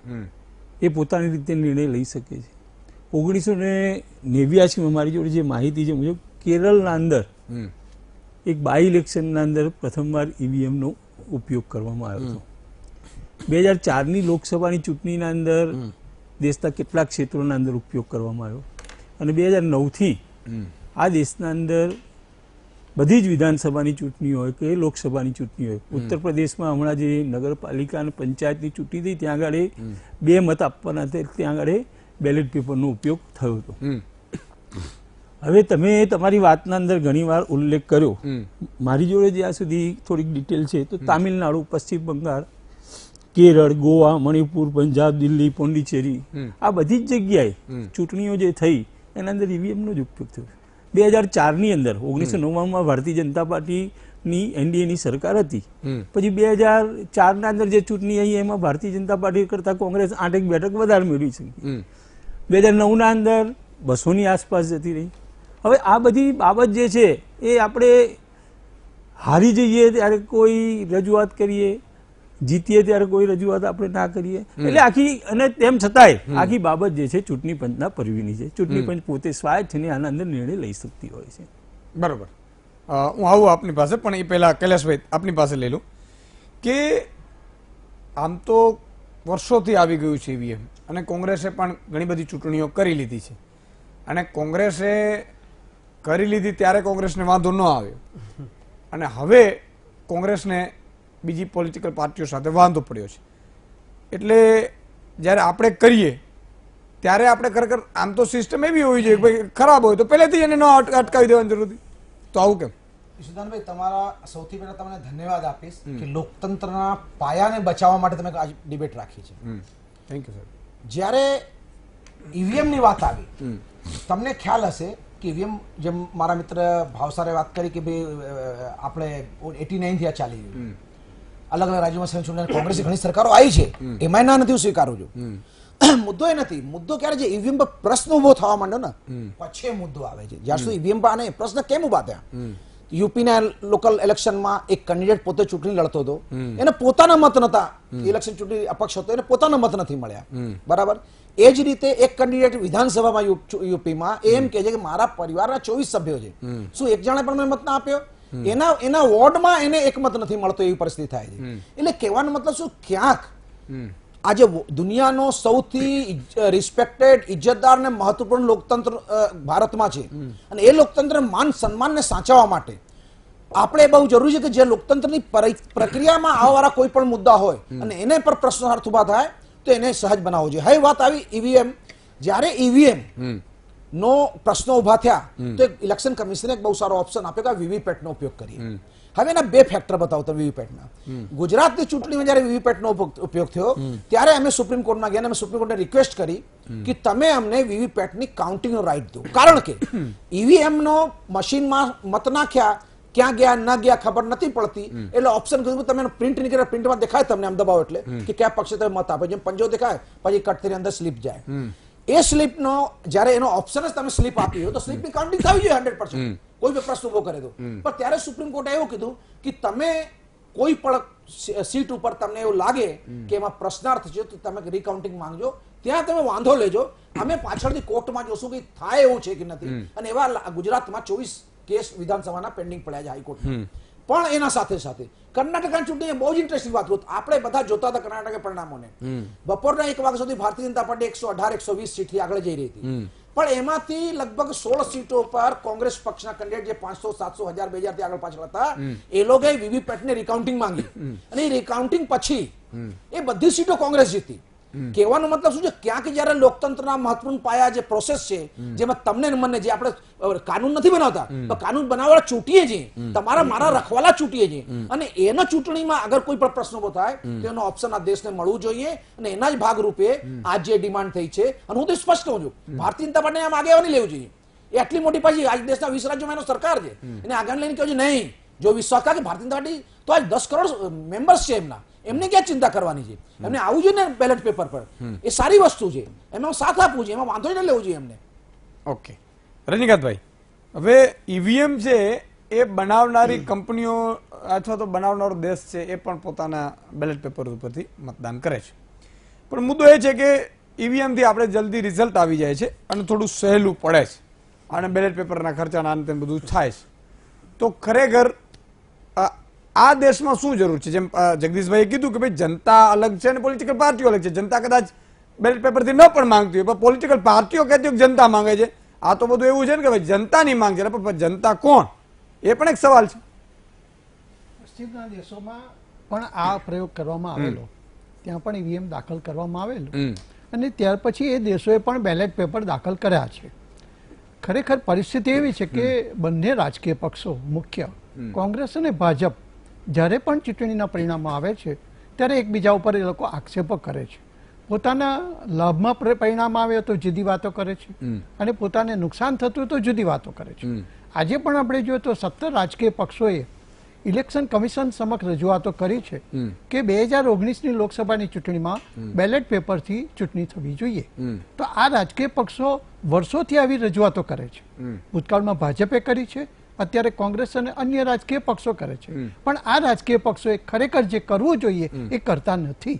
એ પોતાની રીતે નિર્ણય લઈ શકે છે. 1989માં મારી જોડે જે માહિતી છે મુજબ કેરળના અંદર એક બાય ઇલેક્શનના અંદર પ્રથમવાર ઈવીએમનો ઉપયોગ કરવામાં આવ્યો હતો. 2004ની લોકસભાની ચૂંટણીના અંદર દેશના કેટલાક ક્ષેત્રોના અંદર ઉપયોગ કરવામાં આવ્યો અને 2009થી આ દેશના અંદર બધી જ વિધાનસભાની ચૂંટણી હોય કે લોકસભાની ચૂંટણી હોય, ઉત્તર પ્રદેશમાં હમણાં જે નગરપાલિકા અને પંચાયતની ચૂંટણી થઈ ત્યાં આગળ 2 મત આપવાના હતા, ત્યાં આગળ બેલેટ પેપરનો ઉપયોગ થયો હતો. હવે તમે તમારી વાતના અંદર ઘણીવાર ઉલ્લેખ કર્યો, મારી જોડે જ્યાં સુધી થોડીક ડિટેલ છે તો તામિલનાડુ, પશ્ચિમ બંગાળ, કેરળ, ગોવા, મણિપુર, પંજાબ, દિલ્હી, પોંડિચેરી, આ બધી જ જગ્યાએ ચૂંટણીઓ જે થઈ એના અંદર ઈવીએમનો જ ઉપયોગ થયો. 2004ની અંદર 1999માં ભારતીય જનતા પાર્ટીની એનડીએની સરકાર હતી, પછી 2004ના અંદર જે ચૂંટણી આવી એમાં ભારતીય જનતા પાર્ટી કરતા કોંગ્રેસ 8 બેઠક વધારે મેળવી શકી. 2009ના અંદર 200ની આસપાસ જતી રહી. હવે આ બધી બાબત જે છે એ આપણે હારી જઈએ ત્યારે કોઈ રજૂઆત કરીએ, જીતીએ ત્યારે કોઈ રજૂઆત આપણે ના કરીએ, એટલે આખી અને તેમ છતાંય આખી બાબત જે છે ચૂંટણી પંચના પરવીની છે. ચૂંટણી પંચ પોતે સ્વાયત્ત છે ને આના અંદર નિર્ણય લઈ શકતી હોય છે. બરોબર, હું આવું આપની પાસે, પણ એ પહેલા કૈલાસભાઈ આપની પાસે લઈ લઉં કે આમ તો વર્ષોથી આવી ગયું છે ઈવીએમ અને કોંગ્રેસે પણ ઘણી બધી ચૂંટણીઓ કરી લીધી છે અને કોંગ્રેસે કરી લીધી ત્યારે કોંગ્રેસને વાંધો ન આવ્યો અને હવે કોંગ્રેસને બીજી પોલિટિકલ પાર્ટીઓ સાથે વાંધો પડ્યો છે. એટલે જ્યારે આપણે કરીએ ત્યારે આપણે ખરેખર આમ તો સિસ્ટમ એવી હોવી જોઈએ કે ભાઈ ખરાબ હોય તો પહેલેથી એને ન અટકાવી દેવાની જરૂર હતી, તો આવું કેમ? ઈશુદાનભાઈ, તમારા સૌથી પહેલા તમને ધન્યવાદ આપીશ કે લોકતંત્રના પાયાને બચાવવા માટે તમે આજ ડિબેટ રાખી છે. Thank you sir. જ્યારે ઈવીએમ ની વાત આવી, તમને ખ્યાલ હશે કે ઈવીએમ, જેમ મારા મિત્ર ભાવસારે વાત કરી કે ભાઈ આપણે 89 થી આ ચાલી રહ્યું, અલગ અલગ રાજ્યોમાં ચૂંટણી કોંગ્રેસની ઘણી સરકારો આવી છે, એમાં ના નથી હું સ્વીકારું છું. મુદ્દો એ નથી. મુદ્દો ક્યારે છે ઈવીએમ પર પ્રશ્ન ઉભો થવા માંડ્યો ને પછી મુદ્દો આવે છે. જ્યાં સુધી ઈવીએમ પર આને પ્રશ્ન કેમ ઉભા થયા? યુપીના લોકલ ઇલેક્શનમાં એક કેન્ડિડેટ પોતે ચૂંટણી લડતો હતો, એને પોતાના મત નતા, ઇલેક્શન ચૂંટણી અપક્ષ હતો, એને પોતાના મત નથી મળ્યા, બરાબર. એ જ રીતે એક કેન્ડિડેટ વિધાનસભામાં યુપીમાં એમ કહે છે કે મારા પરિવારના 24 સભ્યો છે, શું એક જણે પણ મને મત ના આપ્યો? એના વોર્ડમાં એને એક મત નથી મળતો, એવી પરિસ્થિતિ થાય છે. એટલે કહેવાનો મતલબ શું, ક્યાંક આજે દુનિયાનો સૌથી રિસ્પેક્ટેડ, ઇજ્જતદાર ને મહત્વપૂર્ણ લોકતંત્ર ભારતમાં છે, અને એ લોકતંત્ર માન સન્માનને સાચવવા માટે આપણે બહુ જરૂરી છે કે જે લોકતંત્રની પ્રક્રિયામાં આવવાળા કોઈ પણ મુદ્દા હોય અને એને પર પ્રશ્નાર્થ ઉભા થાય તો એને સહજ બનાવવો જોઈએ. હવે વાત આવી ઈવીએમ. જ્યારે ઈવીએમ નો પ્રશ્નો ઉભા થયા તો ઇલેક્શન કમિશને એક બહુ સારો ઓપ્શન આપ્યો કે વીવીપેટ નો ઉપયોગ કરીએ. હવે એના બે ફેક્ટર બતાવો તમે વીવીપેટના. ગુજરાતની ચૂંટણીમાં જ્યારે વીવીપેટનો ઉપયોગ થયો ત્યારે અમે સુપ્રીમ કોર્ટમાં ગયા અને અમે સુપ્રીમ કોર્ટને રિક્વેસ્ટ કરી કે તમે અમને વીવીપેટની કાઉન્ટિંગનો રાઈટ દો. કારણ કે ઈવીએમ નો મશીનમાં મત નાખ્યા, ક્યાં ગયા ન ગયા ખબર નથી પડતી, એટલે ઓપ્શન કીધું તમે પ્રિન્ટ નીકળે, પ્રિન્ટમાં દેખાય તમને આમ દબાવો એટલે કે કયા પક્ષે તમે મત આપો, જેમ પંજો દેખાય પછી કટ થઈને અંદર સ્લીપ જાય. એ સ્લીપનો જ્યારે એનો ઓપ્શન જ તમે સ્લીપ આપી હોય તો સ્લીપની કાઉન્ટિંગ થવી જોઈએ 100%, કોઈ બી પ્રશ્ન ઉભો કરે તો. પણ ત્યારે સુપ્રીમ કોર્ટે એવું કીધું કે તમે કોઈ પણ સીટ ઉપર તમને એવું લાગે કે એમાં પ્રશ્નાર્થ છે તો તમે રીકાઉન્ટિંગ માંગજો, ત્યાં તમે વાંધો લેજો, અમે પાછળથી કોર્ટમાં જોશું કે થાય એવું છે કે નથી. અને એવા ગુજરાતમાં 24 કેસ વિધાનસભાના પેન્ડિંગ પડ્યા છે હાઈકોર્ટમાં. પણ એના સાથે સાથે કર્ણાટકની ચૂંટણી બહુ જ ઇન્ટરેસ્ટિંગ વાત હતું. આપણે બધા જોતા હતા કર્ણાટક પરિણામોને. બપોરના 1 વાગ્યા સુધી ભારતીય જનતા પાર્ટી 118 120 સીટથી આગળ જઈ રહી હતી, પણ એમાંથી લગભગ 16 સીટો પર કોંગ્રેસ પક્ષના કેન્ડિડેટ જે 500 700 1000 2000 થી આગળ પાછળ હતા, એ લોકોએ વીવીપેટની રિકાઉન્ટિંગ માંગી અને એ રિકાઉન્ટિંગ પછી એ બધી સીટો કોંગ્રેસ જીતી. કહેવાનો મતલબ શું છે, ક્યાંક જયારે લોકતંત્રના મહત્વપૂર્ણ પાયા જે પ્રોસેસ છે, જેમાં તમને મને જે આપણે કાનૂન નથી બનાવતા પણ કાનૂન બનાવવા ચૂંટીએ છીએ, તમારા મારા રખવાલા ચૂંટીએ છીએ, અને એના ચૂંટણીમાં અગર કોઈ પણ પ્રશ્ન ઉભો થાય તો એનો ઓપ્શન આ દેશને મળવું જોઈએ. અને એના જ ભાગરૂપે આજ જે ડિમાન્ડ થઈ છે, અને હું તો સ્પષ્ટ કહું છું, ભારતીય જનતા પાર્ટીને આમ આગેવાની લેવું જોઈએ. એ આટલી મોટી પાછી આજ દેશના 20 રાજ્યોમાં એનો સરકાર છે, એને આગળ લઈને કહ્યું છે નહીં, જો વિશ્વાસ થાય કે ભારતીય જનતા પાર્ટી તો આજ 10 કરોડ મેમ્બર્સ છે એમના, એમને ક્યાં ચિંતા કરવાની છે, એમને આવવું જોઈએ ને બેલેટ પેપર પર. એ સારી વસ્તુ છે, એમાં સાથ આપવું છે, એમાં વાંધો ન લેવું જોઈએ એમને. ઓકે રજનીકાંતભાઈ, હવે ઈવીએમ છે એ બનાવનારી કંપનીઓ અથવા તો બનાવનારો દેશ છે એ પણ પોતાના બેલેટ પેપર ઉપરથી મતદાન કરે છે, પણ મુદ્દો એ છે કે ઈવીએમ થી આપણે જલ્દી રિઝલ્ટ આવી જાય છે અને થોડું સહેલું પડે છે અને બેલેટ પેપરના ખર્ચા આને તેમ બધું થાય છે. તો ખરેખર આ દેશમાં શું જરૂર છે? જેમ જગદીશભાઈએ કીધું કે ભાઈ જનતા અલગ છે અને પોલિટિકલ પાર્ટીઓ અલગ છે. જનતા કદાચ બેલેટ પેપરથી ન પણ માંગતી હોય, પણ પોલિટિકલ પાર્ટીઓ કહેતી હોય કે જનતા માંગે છે. આ તો બધું એવું છે ને કે ભાઈ જનતાની માંગ છે, પણ જનતા કોણ, એ પણ એક સવાલ છે. પશ્ચિમના દેશોમાં પણ આ પ્રયોગ કરવામાં આવેલો, ત્યાં પણ ઈવીએમ દાખલ કરવામાં આવેલું, અને ત્યાર પછી એ દેશોએ પણ બેલેટ પેપર દાખલ કર્યા છે. ખરેખર પરિસ્થિતિ એવી છે કે બંને રાજકીય પક્ષો, મુખ્ય કોંગ્રેસ અને ભાજપ, જ્યારે પણ ચૂંટણીના પરિણામો આવે છે ત્યારે એકબીજા ઉપર એ લોકો આક્ષેપો કરે છે. પોતાના લાભમાં પરિણામ આવે તો જુદી વાતો કરે છે, અને પોતાને નુકસાન થતું તો જુદી વાતો કરે છે. આજે પણ આપણે જોઈએ તો 17 રાજકીય પક્ષોએ ઇલેક્શન કમિશન સમક્ષ રજૂઆતો કરી છે કે 2019ની લોકસભાની ચૂંટણીમાં બેલેટ પેપરથી ચૂંટણી થવી જોઈએ. તો આ રાજકીય પક્ષો વર્ષોથી આવી રજૂઆતો કરે છે. ભૂતકાળમાં ભાજપે કરી છે, અત્યારે કોંગ્રેસ અને અન્ય રાજકીય પક્ષો કરે છે, પણ આ રાજકીય પક્ષોએ ખરેખર જે કરવું જોઈએ એ કરતા નથી.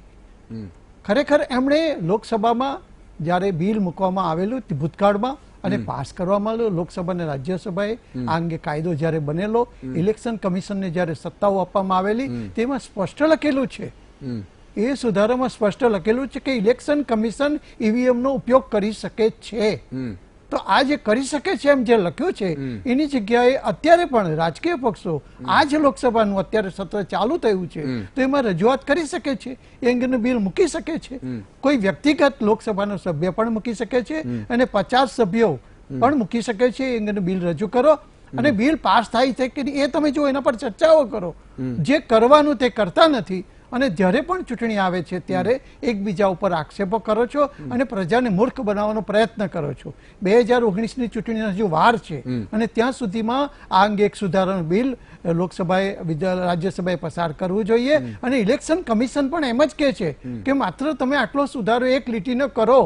ખરેખર એમણે લોકસભામાં જ્યારે બિલ મૂકવામાં આવેલું ભૂતકાળમાં અને પાસ કરવામાં આવ્યો, લોકસભા અને રાજ્યસભાએ આ અંગે કાયદો જ્યારે બનેલો, ઇલેક્શન કમિશનને જ્યારે સત્તાઓ આપવામાં આવેલી, તેમાં સ્પષ્ટ લખેલું છે, એ સુધારામાં સ્પષ્ટ લખેલું છે કે ઇલેક્શન કમિશન ઈવીએમ નો ઉપયોગ કરી શકે છે. તો આ જે કરી શકે છે એમ જે લખ્યું છે એની જગ્યાએ અત્યારે પણ રાજકીય પક્ષો આ જ લોકસભાનું અત્યારે સત્ર ચાલુ થયું છે તો એમાં રજૂઆત કરી શકે છે, એ અંગેનું બિલ મૂકી શકે છે. કોઈ વ્યક્તિગત લોકસભાનો સભ્ય પણ મૂકી શકે છે અને 50 સભ્યો પણ મૂકી શકે છે. એ અંગેનું બિલ રજૂ કરો અને બિલ પાસ થાય છે કે નહીં એ તમે જો એના પર ચર્ચાઓ કરો. જે કરવાનું તે કરતા નથી અને જ્યારે પણ ચૂંટણી આવે છે ત્યારે એકબીજા ઉપર આક્ષેપો કરો છો અને પ્રજાને મૂર્ખ બનાવવાનો પ્રયત્ન કરો છો. 2019ની ચૂંટણીનો હજુ વાર છે અને ત્યાં સુધીમાં આ અંગે એક સુધારાનું બિલ લોકસભાએ રાજ્યસભાએ પસાર કરવું જોઈએ. અને ઇલેક્શન કમિશન પણ એમ જ કહે છે કે માત્ર તમે આટલો સુધારો એક લીટીનો કરો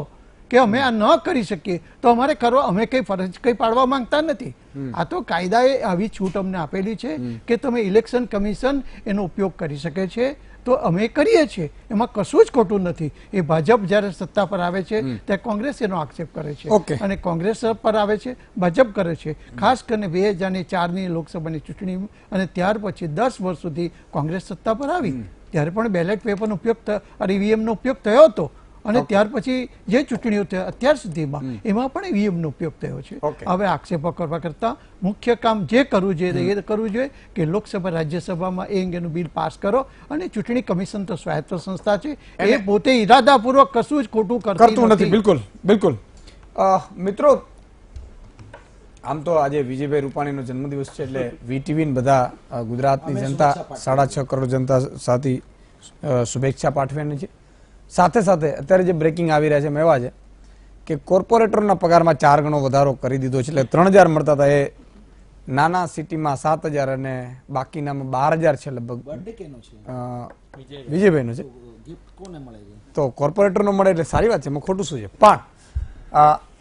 કે અમે આ ન કરી શકીએ તો અમારે કરો, અમે કઈ ફરજ કઈ પાડવા માંગતા નથી. આ તો કાયદાએ આવી છૂટ અમને આપેલી છે કે તમે ઇલેક્શન કમિશન એનો ઉપયોગ કરી શકે છે તો અમે કરીએ છીએ, એમાં કશું જ ખોટું નથી. એ ભાજપ જ્યારે સત્તા પર આવે છે ત્યારે કોંગ્રેસ એનો આક્ષેપ કરે છે અને કોંગ્રેસ પર આવે છે ભાજપ કરે છે. ખાસ કરીને 2004ની લોકસભાની ચૂંટણી અને ત્યાર પછી 10 વર્ષ સુધી કોંગ્રેસ સત્તા પર આવી ત્યારે પણ બેલેટ પેપરનો ઉપયોગ ઈવીએમનો ઉપયોગ થયો હતો અને ત્યાર પછી જે ચૂંટણીઓ થઈ અત્યાર સુધીમાં એમાં પણ ઈવીએમનો ઉપયોગ થયો છે. હવે આક્ષેપો કરવા કરતા મુખ્ય કામ જે કરવું જોઈએ એ કરવું જોઈએ કે લોકસભા રાજ્યસભામાં એ અંગેનું બિલ પાસ કરો અને ચૂંટણી કમિશન તો સ્વાયત્ત સંસ્થા છે, એ પોતે ઈરાદાપૂર્વક કશું જ ખોટું કરતું નથી. બિલકુલ બિલકુલ. મિત્રો, આમ તો આજે વિજયભાઈ રૂપાણીનો જન્મદિવસ છે એટલે વીટીવી બધા ગુજરાતની જનતા 6.5 કરોડ જનતા સાથે શુભેચ્છા પાઠવવાની છે. સાથે સાથે અત્યારે જે બ્રેકિંગ આવી રહ્યા છે એમાં એવા છે કે કોર્પોરેટરોના પગારમાં 4 ગણો વધારો કરી દીધો છે. એટલે 3000 મળતા હતા એ નાના સિટીમાં 7000 અને બાકીનામાં 12000 છે લગભગ. વિજયભાઈનો છે તો કોર્પોરેટરનો મળે એટલે સારી વાત છે, એમાં ખોટું શું છે. પણ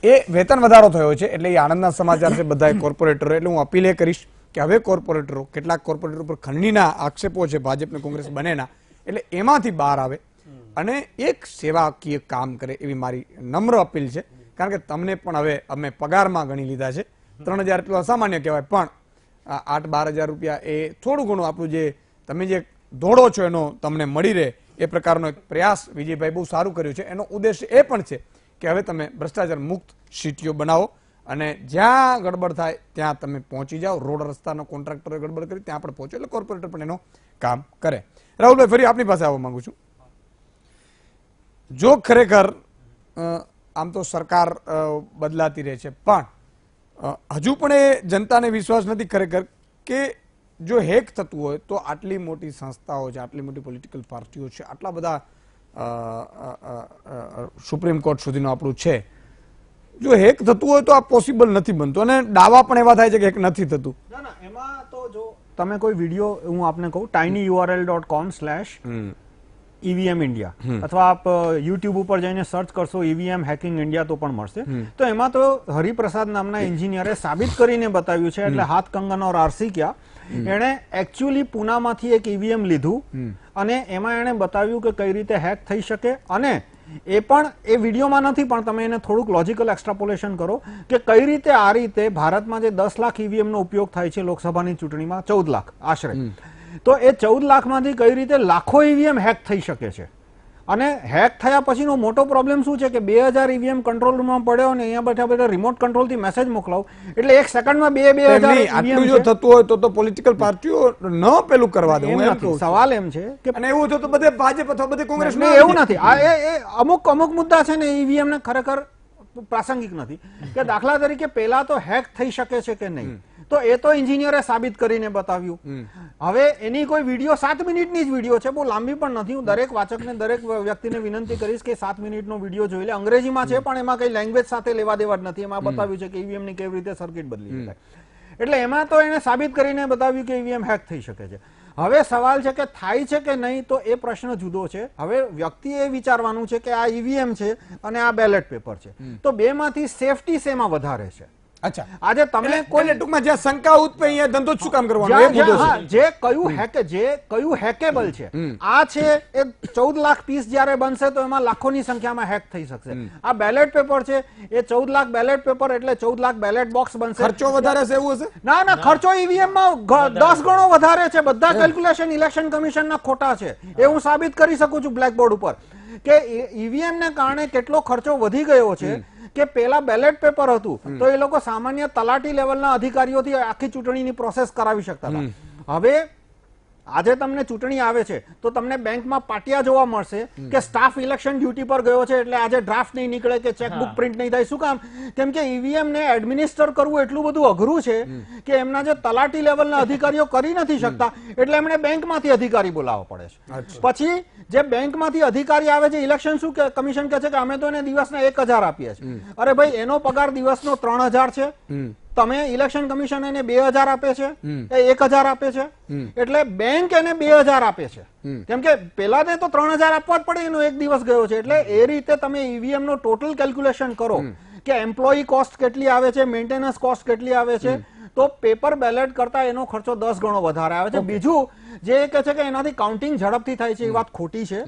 એ વેતન વધારો થયો છે એટલે એ આનંદના સમાચાર છે બધા કોર્પોરેટરો. એટલે હું અપીલ એ કરીશ કે હવે કોર્પોરેટરો, કેટલાક કોર્પોરેટરો પર ખંડણીના આક્ષેપો છે ભાજપ ને કોંગ્રેસ બંનેના, એટલે એમાંથી બહાર આવે અને એક સેવાકીય કામ કરે એવી મારી નમ્ર અપીલ છે. કારણ કે તમને પણ હવે અમે પગારમાં ગણી લીધા છે. 3000 એટલું અસામાન્ય કહેવાય, પણ 8-12 હજાર રૂપિયા એ થોડું ઘણું આપણું જે તમે જે દોડો છો એનો તમને મળી રહે એ પ્રકારનો એક પ્રયાસ વિજયભાઈ બહુ સારું કર્યું છે. એનો ઉદ્દેશ્ય એ પણ છે કે હવે તમે ભ્રષ્ટાચાર મુક્ત સિટીઓ બનાવો અને જ્યાં ગડબડ થાય ત્યાં તમે પહોંચી જાઓ. રોડ રસ્તાનો કોન્ટ્રાક્ટરે ગડબડ કરી ત્યાં પણ પહોંચો એટલે કોર્પોરેટર પણ એનો કામ કરે. રાહુલભાઈ, ફરી આપની પાસે આવવા માંગુ છું. જો ખરેખર આમ તો સરકાર બદલાતી રહે છે પણ હજુ પણ એ જનતાને વિશ્વાસ નથી ખરેખર કે જો હેક થતું હોય તો આટલી મોટી સંસ્થાઓ છે, આટલી મોટી પોલિટિકલ પાર્ટીઓ છે, આટલા બધા સુપ્રીમ કોર્ટ સુધીનું આપણું છે, જો હેક થતું હોય તો આ પોસિબલ નથી બનતું અને દાવા પણ એવા થાય છે કે હેક નથી થતું. એમાં તો જો તમે કોઈ વિડીયો, હું આપને કહું, tinyurl.com/ EVM ઇન્ડિયા અથવા આપ યુટ્યુબ ઉપર જઈને સર્ચ કરશો EVM હેકિંગ ઇન્ડિયા તો પણ મળશે. તો એમાં તો હરિપ્રસાદ નામના એન્જિનિયરે સાબિત કરીને બતાવ્યું છે, એટલે હાથ કંગન ઓર આરસી ક્યાં, એણે એકચ્યુઅલી પૂનામાંથી એક EVM લીધું અને એમાં એણે બતાવ્યું કે કઈ રીતે હેક થઈ શકે. અને એ પણ એ વિડીયોમાં નથી પણ તમે એને થોડુંક લોજિકલ એક્સ્ટ્રાપોલેશન કરો કે કઈ રીતે આ રીતે ભારતમાં જે 10 લાખ EVM નો ઉપયોગ થાય છે લોકસભાની ચૂંટણીમાં 14 લાખ આશરે, તો એ 14 લાખમાંથી કઈ રીતે લાખો EVM હેક થઈ શકે છે. અને હેક થયા પછીનો મોટો પ્રોબ્લેમ શું છે કે 2000 EVM કંટ્રોલ રૂમમાં પડ્યો અને અહીંયા બેઠા બેઠા રિમોટ કંટ્રોલથી મેસેજ મોકલાવો એટલે 1 સેકન્ડમાં 2000 જો થતું હોય તો પોલિટિકલ પાર્ટીઓ ન પેલું કરવા દે. સવાલ એમ છે કે અને એવું તો બધે ભાજપ અથવા બધે કોંગ્રેસ એવું નથી. આ અમુક મુદ્દા છે ને EVM ને ખરેખર પ્રાસંગિક નથી કે દાખલા તરીકે પેલા તો હેક થઈ શકે છે કે નહીં, તો એ તો એન્જિનિયરે સાબિત કરીને બતાવ્યું. હવે એની કોઈ વિડીયો 7 મિનિટની જ વિડીયો છે, બહુ લાંબી પણ નથી. હું દરેક વાચકને, દરેક વ્યક્તિને વિનંતી કરીશ કે 7 મિનિટનો વિડીયો જોઈ લે. અંગ્રેજીમાં છે પણ એમાં કઈ લેંગ્વેજ સાથે લેવા દેવા જ નથી. એમાં બતાવ્યું છે કે EVM ની કેવી રીતે સર્કિટ બદલી શકાય. એટલે એમાં તો એને સાબિત કરીને બતાવ્યું કે EVM હેક થઈ શકે છે. હવે સવાલ છે કે થાય છે કે નહીં, તો એ પ્રશ્ન જુદો છે. હવે વ્યક્તિએ વિચારવાનું છે કે આ EVM છે અને આ બેલેટ પેપર છે, તો બેમાંથી સેફટી શેમાં વધારે છે. અચ્છા, આજે તમે કોઈ ટૂંકમાં જ્યાં શંકા ઉત્પન્ન અહીંયા ધંધો જ શું કામ કરવાનો એ મુદ્દો છે. જે કયું હેકેબલ છે, આ છે એ 14 લાખ પીસ જ્યારે બનશે તો એમાં લાખોની સંખ્યામાં હેક થઈ શકશે. આ બેલેટ પેપર છે એ 14 લાખ બેલેટ પેપર એટલે 14 લાખ બેલેટ બોક્સ બનશે. ખર્ચો વધારે છે એવું હશે? ના, ખર્ચો EVM માં 10 ગણો વધારે છે. બધા કેલ્ક્યુલેશન ઇલેક્શન કમિશનના ખોટા છે, એ હું સાબિત કરી શકું છું બ્લેકબોર્ડ ઉપર કે EVM ને કારણે કેટલો ખર્ચો વધી ગયો છે કે પેલા બેલેટ પેપર હતું તો એ લોકો સામાન્ય તલાટી લેવલના અધિકારીઓથી આખી ચૂંટણીની પ્રોસેસ કરાવી શકતા હતા. હવે આજે તમને ચૂંટણી આવે છે તો તમને બેંકમાં પાટિયા જોવા મળશે કે સ્ટાફ ઇલેક્શન ડ્યુટી પર ગયો છે એટલે આજે ડ્રાફ્ટ નહીં નીકળે કે ચેકબુક પ્રિન્ટ નહીં થાય. શું કામ? કેમ કે ઈવીએમ ને એડમિનિસ્ટર કરવું એટલું બધું અઘરું છે કે એમના જે તલાટી લેવલના અધિકારીઓ કરી નથી શકતા એટલે એમણે બેંકમાંથી અધિકારી બોલાવવો પડે છે. પછી જે બેંકમાંથી અધિકારી આવે છે ઇલેક્શન શું કમિશન કહે છે કે અમે તો એને દિવસના 1000 આપીએ છીએ. અરે ભાઈ, એનો પગાર દિવસનો 3000 છે, તમે ઇલેક્શન કમિશન એને 2000 આપે છે, એ 1000 આપે છે, એટલે બેંક એને 2000 આપે છે. કેમ કે પેલા ને તો 3000 આપવા જ પડે, એનો એક દિવસ ગયો છે. એટલે એ રીતે તમે ઈવીએમ નો ટોટલ કેલ્ક્યુલેશન કરો કે એમ્પ્લોયી કોસ્ટ કેટલી આવે છે, મેન્ટેનન્સ કોસ્ટ કેટલી આવે છે, તો પેપર બેલેટ કરતા એનો ખર્ચો 10 ગણો વધારે આવે છે. બીજું જે કહે છે કે એનાથી કાઉન્ટિંગ ઝડપથી થાય છે, એ વાત ખોટી છે.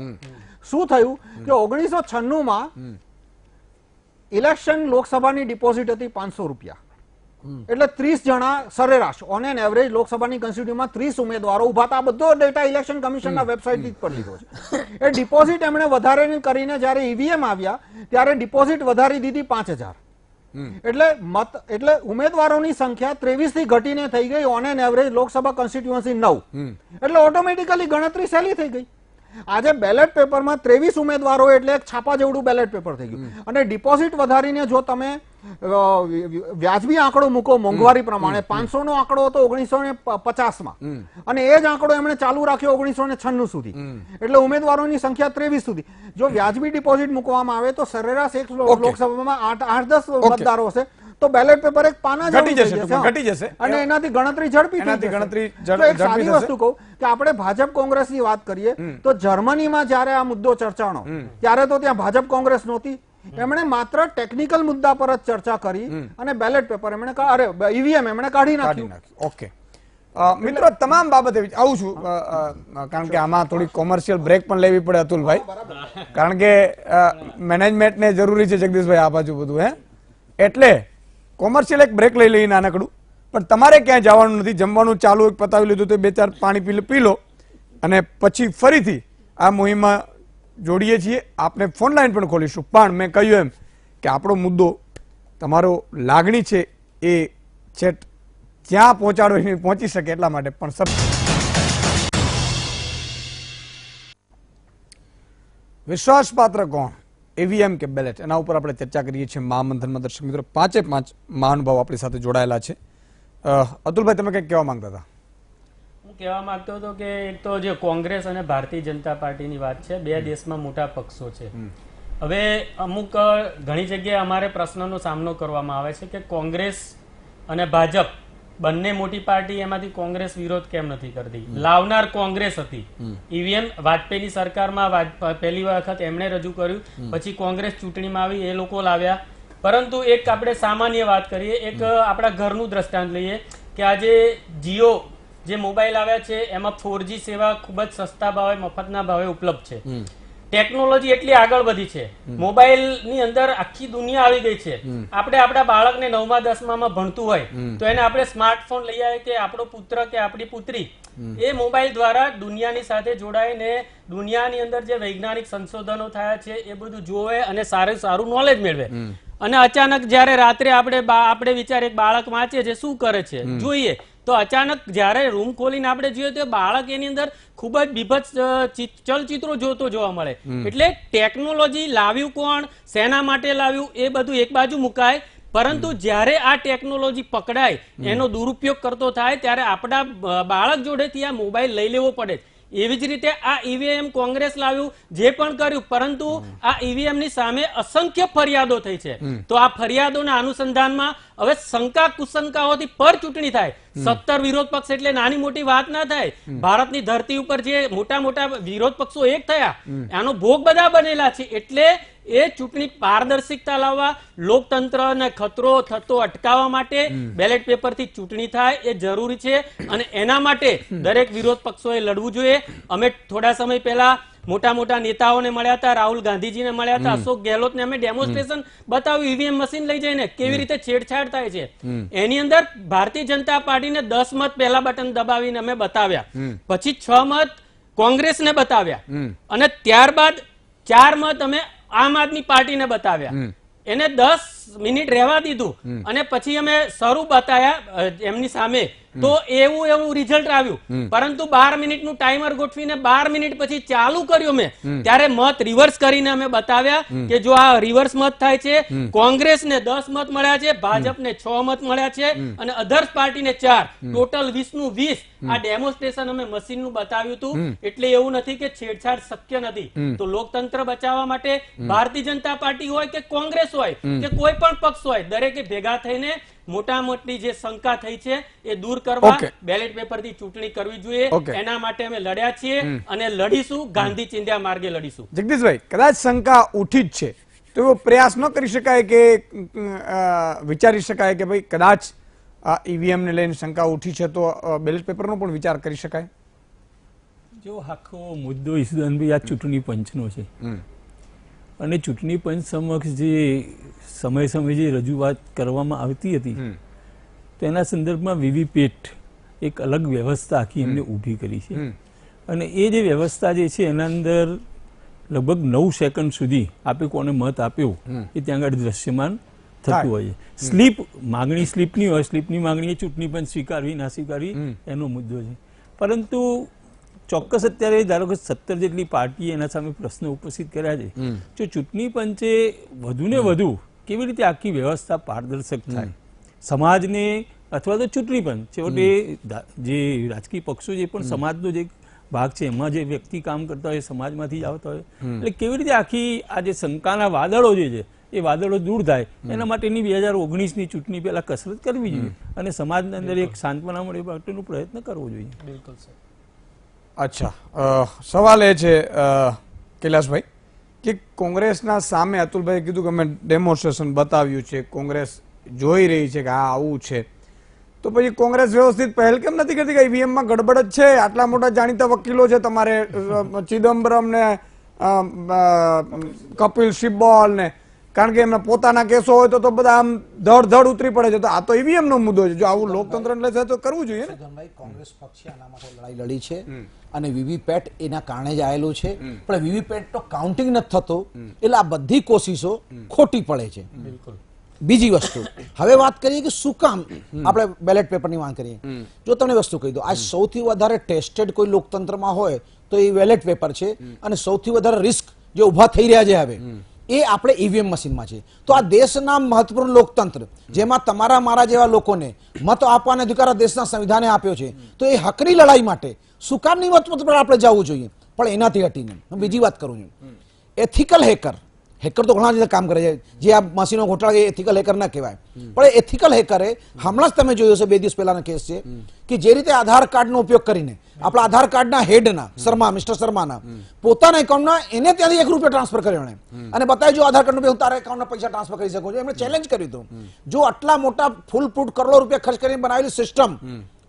શું થયું કે 1996 માં ઇલેક્શન લોકસભાની ડિપોઝિટ હતી 500 રૂપિયા, એટલે 30 જણા સરેરાશ ઓન એન એવરેજ લોકસભાની કોન્સ્ટિટ્યુશનમાં 30 ઉમેદવારો ઉભા હતા. આ બધો ડેટા ઇલેક્શન કમિશનના વેબસાઇટ પર લીધો છે. એ ડિપોઝિટ એમણે વધારે કરીને જ્યારે ઈવીએમ આવ્યા ત્યારે ડિપોઝિટ વધારી દીધી 5000. એટલે ઉમેદવારોની સંખ્યા 23 થી ઘટીને થઈ ગઈ on an average Lok Sabha constituency 9. એટલે ઓટોમેટિકલી ગણતરી સહેલી થઈ ગઈ. આજે બેલેટ પેપરમાં 23 ઉમેદવારો એટલે એક છાપા જેવડું બેલેટ પેપર થઈ ગયું. અને ડિપોઝિટ વધારીને જો તમે વ્યાજબી આંકડો મૂકો મોંઘવારી પ્રમાણે, 500 નો આંકડો હતો 1950 માં અને એ જ આંકડો એમણે ચાલુ રાખ્યો 1996 સુધી, એટલે ઉમેદવારોની સંખ્યા 23 સુધી. જો વ્યાજબી ડિપોઝિટ મૂકવામાં આવે તો સરેરાશ એક લોકસભામાં 8-10 મતદારો હશે તો બેલેટ પેપર એક પાના ઘટી જશે અને એનાથી ગણતરી ઝડપી થઈ જશે. એક સાદી વસ્તુ કહું કે આપણે ભાજપ કોંગ્રેસની વાત કરીએ તો જર્મનીમાં જ્યારે આ મુદ્દો ચર્ચાનો ત્યારે તો ત્યાં ભાજપ કોંગ્રેસ નહોતી, એમણે માત્ર ટેકનિકલ મુદ્દા પર જ ચર્ચા કરી અને બેલેટ પેપર એમણે ઈવીએમ એમણે કાઢી નાખ્યું. ઓકે મિત્રો, તમામ બાબતે આવું છું કારણ કે આમાં થોડી કોમર્શિયલ બ્રેક પણ લેવી પડે અતુલભાઈ, કારણ કે મેનેજમેન્ટને જરૂરી છે જગદીશભાઈ આ બાજુ બધું એટલે કોમર્શિયલ એક બ્રેક લઈ લઈ નાનકડું. પણ તમારે ક્યાંય જવાનું નથી, જમવાનું ચાલુ એક પતાવી લીધું તો 2-4 પાણી પી લો અને પછી ફરીથી આ મુહિમમાં જોડીએ છીએ. આપને ફોન લાઈન પણ ખોલીશું, પણ મેં કહ્યું એમ કે આપણો મુદ્દો તમારો લાગણી છે એ છેટ જ્યાં પહોંચાડો પહોંચી શકે એટલા માટે. પણ વિશ્વાસપાત્ર કોણ, ઈવીએમ કે બેલેટ, એના ઉપર આપણે ચર્ચા કરીએ છીએ મહામંથનમાં. દર્શક મિત્રો, 5 મહાનુભાવ આપણી સાથે જોડાયેલા છે. અતુલભાઈ, તમે કંઈક કહેવા માંગતા હતા? હું કહેવા માંગતો હતો કે એક તો જે કોંગ્રેસ અને ભારતીય જનતા પાર્ટીની વાત છે, બે દેશમાં મોટા પક્ષો છે. હવે અમુક ઘણી જગ્યાએ અમારે પ્રશ્નનો સામનો કરવામાં આવે છે કે કોંગ્રેસ અને ભાજપ બંને મોટી પાર્ટી, એમાંથી કોંગ્રેસ વિરોધ કેમ નથી કરતી? લાવનાર કોંગ્રેસ હતી. ઈવીએમ વાજપેયીની સરકારમાં પહેલી વખત એમણે રજૂ કર્યું, પછી કોંગ્રેસ ચૂંટણીમાં આવી, એ લોકો લાવ્યા. પરંતુ એક આપણે સામાન્ય વાત કરીએ, એક આપણા ઘરનું દ્રષ્ટાંત લઈએ કે આજે જીઓ જે મોબાઈલ આવ્યા છે એમાં 4G સેવા ખૂબ જ સસ્તા ભાવે, મફતના ભાવે ઉપલબ્ધ છે. ટેકનોલોજી એટલી આગળ વધી છે, મોબાઈલ ની અંદર આખી દુનિયા આવી ગઈ છે. આપણે આપણા બાળકને 9મા 10મામાં ભણતું હોય તો એને આપણે સ્માર્ટફોન લઈ આવે કે આપણો પુત્ર કે આપણી પુત્રી એ મોબાઈલ દ્વારા દુનિયાની સાથે જોડાઈને દુનિયાની અંદર જે વૈજ્ઞાનિક સંશોધનો થયા છે એ બધું જોવે અને સારું નોલેજ મેળવે. અને અચાનક જ્યારે રાત્રે આપણે વિચારે એક બાળક વાંચે છે, શું કરે છે જોઈએ, તો અચાનક જ્યારે રૂમ ખોલીને આપણે જોઈએ તો બાળક એની અંદર ખૂબ જ બીભત્સ ચલચિત્રો જોતો જોવા મળે. એટલે ટેકનોલોજી લાવ્યું કોણ, શેના માટે લાવ્યું, એ બધું એક બાજુ મુકાય. પરંતુ જ્યારે આ ટેકનોલોજી પકડાય, એનો દુરુપયોગ કરતો થાય, ત્યારે આપણા બાળક જોડેથી આ મોબાઈલ લઈ લેવો પડે. એવી જ રીતે આ ઈવીએમ કોંગ્રેસ લાવ્યું, જે પણ કર્યું, પરંતુ આ ઈવીએમ ની સામે અસંખ્ય ફરિયાદો થઈ છે. તો આ ફરિયાદોના અનુસંધાનમાં હવે શંકા કુશંકાઓથી પર ચૂંટણી થાય. 17 વિરોધ પક્ષ એટલે નાની મોટી વાત ના થાય. ભારતની ધરતી ઉપર જે મોટા મોટા વિરોધ પક્ષો એક થયા, આનો ભોગ બધા બનેલા છે. એટલે એ ચૂંટણી પારદર્શિકતા લાવવા, લોકતંત્રને ખતરો થતો અટકાવવા માટે બેલેટ પેપરથી ચૂંટણી થાય એ જરૂરી છે. અને એના માટે દરેક વિરોધ પક્ષોએ લડવું જોઈએ. અમે થોડા સમય પહેલા મોટા મોટા નેતાઓને મળ્યા હતા, રાહુલ ગાંધીજીને મળ્યા હતા, અશોક ગેહલોતને અમે ડેમોન્સ્ટ્રેશન બતાવ્યું ઈવીએમ મશીન લઈ જઈને કેવી રીતે છેડછાડ થાય છે. એની અંદર ભારતીય જનતા પાર્ટીને 10 મત પહેલા બટન દબાવીને અમે બતાવ્યા, પછી 6 મત કોંગ્રેસને બતાવ્યા અને ત્યારબાદ 4 મત અમે આમ આદમી પાર્ટીને બતાવ્યા. એને 10 મિનિટ રહેવા દીધું અને પછી અમે શરૂ બતાયા એમની સામે તો એવું રિઝલ્ટ આવ્યું, પરંતુ 12 મિનિટનું ટાઈમર ગોઠવીને 12 મિનિટ પછી ચાલુ કર્યું મેં, ત્યારે મત રિવર્સ કરીને અમે બતાવ્યા કે જો આ રિવર્સ મત થાય છે, કોંગ્રેસને 10 મત મળ્યા છે, ભાજપને 6 મત મળ્યા છે અને અધર્સ પાર્ટીને 4, ટોટલ 20 નું 20. આ ડેમોન્સ્ટ્રેશન અમે મશીનનું બતાવ્યું હતું. એટલે એવું નથી કે છેડછાડ શક્ય નથી. તો લોકતંત્ર બચાવવા માટે ભારતીય જનતા પાર્ટી હોય કે કોંગ્રેસ હોય કે કોઈ પણ પક્ષ હોય, દરેકે ભેગા થઈને મોટા મોટી જે શંકા થઈ છે એ દૂર કરવા બેલેટ પેપરથી ચૂંટણી કરવી જોઈએ. એના માટે અમે લડ્યા છીએ અને લડીશું, ગાંધી ચિંધ્યા માર્ગે લડીશું. જગદીશભાઈ, કદાચ શંકા ઉઠી જ છે તો એવો પ્રયાસ ન કરી શકાય કે વિચારી શકાય કે ભાઈ કદાચ આ ઈવીએમ ને લઈને શંકા ઉઠી છે તો બેલેટ પેપરનો પણ વિચાર કરી શકાય? જો આખો મુદ્દો ઈસુદાનભાઈ આ ચૂંટણી પંચનો છે અને ચૂંટણી પંચ સમક્ષ જે સમયે જે રજૂઆત કરવામાં આવતી હતી તેના સંદર્ભમાં વીવીપેટ એક અલગ વ્યવસ્થા આખી એમને ઊભી કરી છે અને એ જે વ્યવસ્થા જે છે એના અંદર લગભગ 9 સેકન્ડ સુધી આપે કોને મત આપ્યો એ ત્યાં આગળ દ્રશ્યમાન થતું હોય છે. સ્લીપ માગણી સ્લીપની હોય, સ્લીપની માગણી એ ચૂંટણી પંચ સ્વીકારવી ના સ્વીકારવી એનો મુદ્દો છે. પરંતુ ચોક્કસ અત્યારે ધારો કે 17 જેટલી પાર્ટીએ એના સામે પ્રશ્નો ઉપસ્થિત કર્યા છે. જો ચૂંટણી પંચે વધુને વધુ કેવી રીતે આખી વ્યવસ્થા પારદર્શક થાય, સમાજને અથવા તો ચૂંટણી પંચ છેવટે જે રાજકીય પક્ષો જે પણ સમાજનો જે ભાગ છે એમાં જે વ્યક્તિ કામ કરતા હોય સમાજમાંથી જ આવતા હોય, એટલે કેવી રીતે આખી આ જે શંકાના વાદળો જે છે એ વાદળો દૂર થાય એના માટેની 2019ની ચૂંટણી પહેલા કસરત કરવી જોઈએ અને સમાજની અંદર એક સાંત્વના મળે માટેનો પ્રયત્ન કરવો જોઈએ. બિલકુલ સર. અચ્છા, સવાલ એ છે કૈલાસભાઈ કે કોંગ્રેસના સામે અતુલભાઈ કીધું કે અમે ડેમોન્સ્ટ્રેશન બતાવ્યું છે, કોંગ્રેસ જોઈ રહી છે કે આ આવું છે, તો પછી કોંગ્રેસ વ્યવસ્થિત પહેલ કેમ નથી કરતી કે ઈવીએમમાં ગડબડ જ છે? આટલા મોટા જાણીતા વકીલો છે તમારે, ચિદમ્બરમ ને કપિલ સિબ્બલ ને, કારણ કે એમના પોતાના કેસો હોય તો બધા આમ ધડ ઉતરી પડે છે. તો આ તો ઈવીએમ નો મુદ્દો છે. જો આવું લોકતંત્ર લે તો કરવું જોઈએ ને. કોંગ્રેસ પક્ષે આના માટે લડાઈ લડી છે અને વીવીપેટ એના કારણે જ આવેલું છે, પણ વીવીપેટ તો કાઉન્ટિંગ નથી થતો એટલે આ બધી કોશિશો ખોટી પડે છે. બીજી વસ્તુ, હવે વાત કરીએ કે શું કામ આપણે બેલેટ પેપરની વાત કરીએ. જો તમને વસ્તુ કહી દો, આ સૌથી વધારે ટેસ્ટેડ કોઈ લોકતંત્રમાં હોય તો એ બેલેટ પેપર છે અને સૌથી વધારે રિસ્ક જે ઉભા થઈ રહ્યા છે હવે એ આપણે ઈવીએમ મશીનમાં છે. તો આ દેશના મહત્વપૂર્ણ લોકતંત્ર જેમાં તમારા મારા જેવા લોકોને મત આપવાનો અધિકાર દેશના સંવિધાને આપ્યો છે, તો એ હકની લડાઈ માટે શું કામની મત પર આપણે જવું જોઈએ? પણ એનાથી હટીને હું બીજી વાત કરું છું. એથિકલ હેકર તો ઘણા કામ કરે છે, જે આ મશીનો ઘોટાળા એથિકલ હેકર ના કહેવાય, પણ એથિકલ હેકરે હમણાં જ તમે જોયું હશે 2 દિવસ પહેલાનો કેસ છે કે જે રીતે આધાર કાર્ડનો ઉપયોગ કરીને આપણા આધાર કાર્ડના હેડના મિસ્ટર શર્માના પોતાના એકાઉન્ટમાં એને ત્યાંથી ₹1 ટ્રાન્સફર કર્યો અને બતાવ્યું જો આધાર કાર્ડનો હું તારા એકાઉન્ટમાં પૈસા ટ્રાન્સફર કરી શકું છું. એમણે ચેલેન્જ કર્યું હતું. જો આટલા મોટા ફૂલ ફૂટ કરોડો રૂપિયા ખર્ચ કરીને બનાવેલી સિસ્ટમ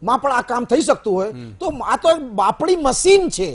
માં પણ આ કામ થઈ શકતું હોય તો આ તો એક બાપડી મશીન છે.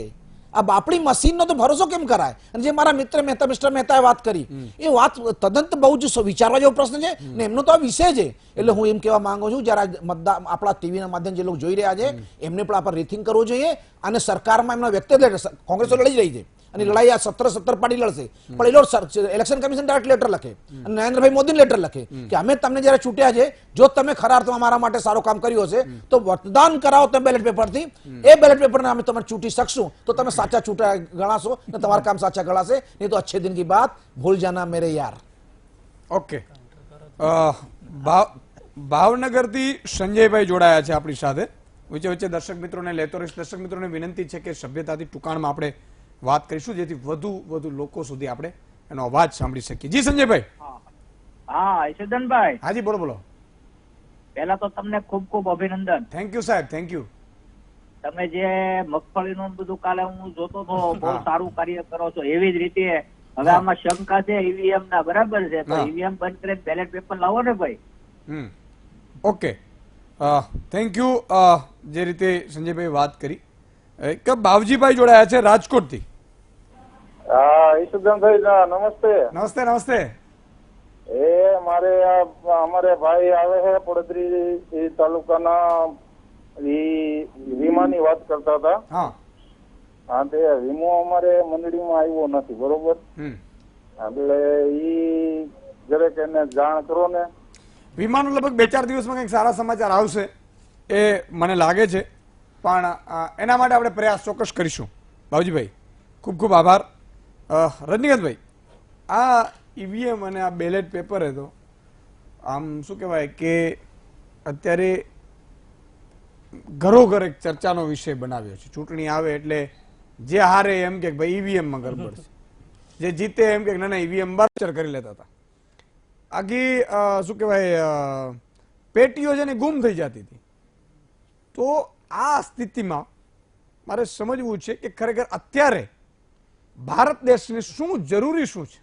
આ બાપડી મશીનનો તો ભરોસો કેમ કરાય? અને જે મારા મિત્ર મિસ્ટર મહેતાએ વાત કરી એ વાત તદ્દન બહુ જ વિચારવા જેવો પ્રશ્ન છે ને એમનો તો આ વિષય છે. એટલે હું એમ કહેવા માંગુ છું, જ્યારે મતદાર આપણા ટીવીના માધ્યમ જે લોકો જોઈ રહ્યા છે એમને પણ આ પર રીથિંક કરવું જોઈએ અને સરકારમાં એમના વ્યક્તિગત કોંગ્રેસ લડી રહી છે અને લડાઈ આ 17 પાર્ટી લડશે, પણ એ લોકો ઇલેક્શન કમિશન ડાયરેક્ટ લેટર લખે અને નરેન્દ્રભાઈ મોદીને લેટર લખે કે અમે તમને જયારે છૂટ્યા છે, જો તમે ખરા અર્થમાં મારા માટે સારું કામ કર્યું હશે તો મતદાન કરાવો તમે બેલેટ પેપરથી, એ બેલેટ પેપરને અમે તમને ચૂંટી શકશું તો તમે સાચા ચૂંટા ગણાશો ને તમારા કામ સાચા ગણાશે, નહીં તો અચ્છે દિન કી બાત ભૂલ જાના મેરે યાર. ઓકે, ભાવનગરથી સંજયભાઈ જોડાયા છે આપણી સાથે. વચ્ચે દર્શક મિત્રોને લેતો રહીશ. દર્શક મિત્રોને વિનંતી છે કે સભ્યતાથી ટૂંકાણમાં આપણે વાત કરીશું જેથી વધુ લોકો સુધી આપણે એનો અવાજ સાંભળી શકીએ. જી સંજયભાઈ. હા ઈશુદાનભાઈ. હાજી બોલો. પહેલા તો તમને ખૂબ ખૂબ અભિનંદન. થેન્ક યુ સાહેબ, થેન્ક યુ. તમે જે મગફળીનું બધું કાલે હું જોતો હતો, બહુ સારું કાર્ય કરો છો. એવી જ રીતે હવે આમાં શંકા છે ઈવીએમ ના, બરાબર છે, તો ઈવીએમ બંધ કરીને બેલેટ પેપર લાવો ને ભાઈ. Okay, thank you. જે રીતે સંજયભાઈ વાત કરી, એક બાવજીભાઈ જોડાયા છે રાજકોટથી. હા ઈશુદાનભાઈ નમસ્તે. નમસ્તે. એ મારે અમારે ભાઈ આવે છે પડદરી તાલુકાના વીમાની વાત કરતા હતા. હા, તે વીમો અમારે મંડળીમાં આવ્યો નથી, બરોબર? એટલે ઈ જરાક એને જાણ કરો ને. વીમાનું લગભગ 2-4 દિવસમાં કંઈક સારા સમાચાર આવશે એ મને લાગે છે, પણ એના માટે આપણે પ્રયાસ ચોક્કસ કરીશું. બાબુજીભાઈ ખૂબ ખૂબ આભાર. રજનીકાંતભાઈ, આ ઈવીએમ અને આ બેલેટ પેપર એ તો આમ શું કહેવાય કે અત્યારે ઘરોઘર એક ચર્ચાનો વિષય બનાવ્યો છે. ચૂંટણી આવે એટલે જે હારે એમ કે ભાઈ ઈવીએમમાં ગડબડ છે, જે જીતે એમ કે ના ઈવીએમ બરાબર કરી લેતા હતા. આખી શું કહેવાય પેટીઓ છે ને ગુમ થઈ જતી હતી. તો આ સ્થિતિમાં મારે સમજવું છે કે ખરેખર અત્યારે ભારત દેશને શું જરૂરી શું છે.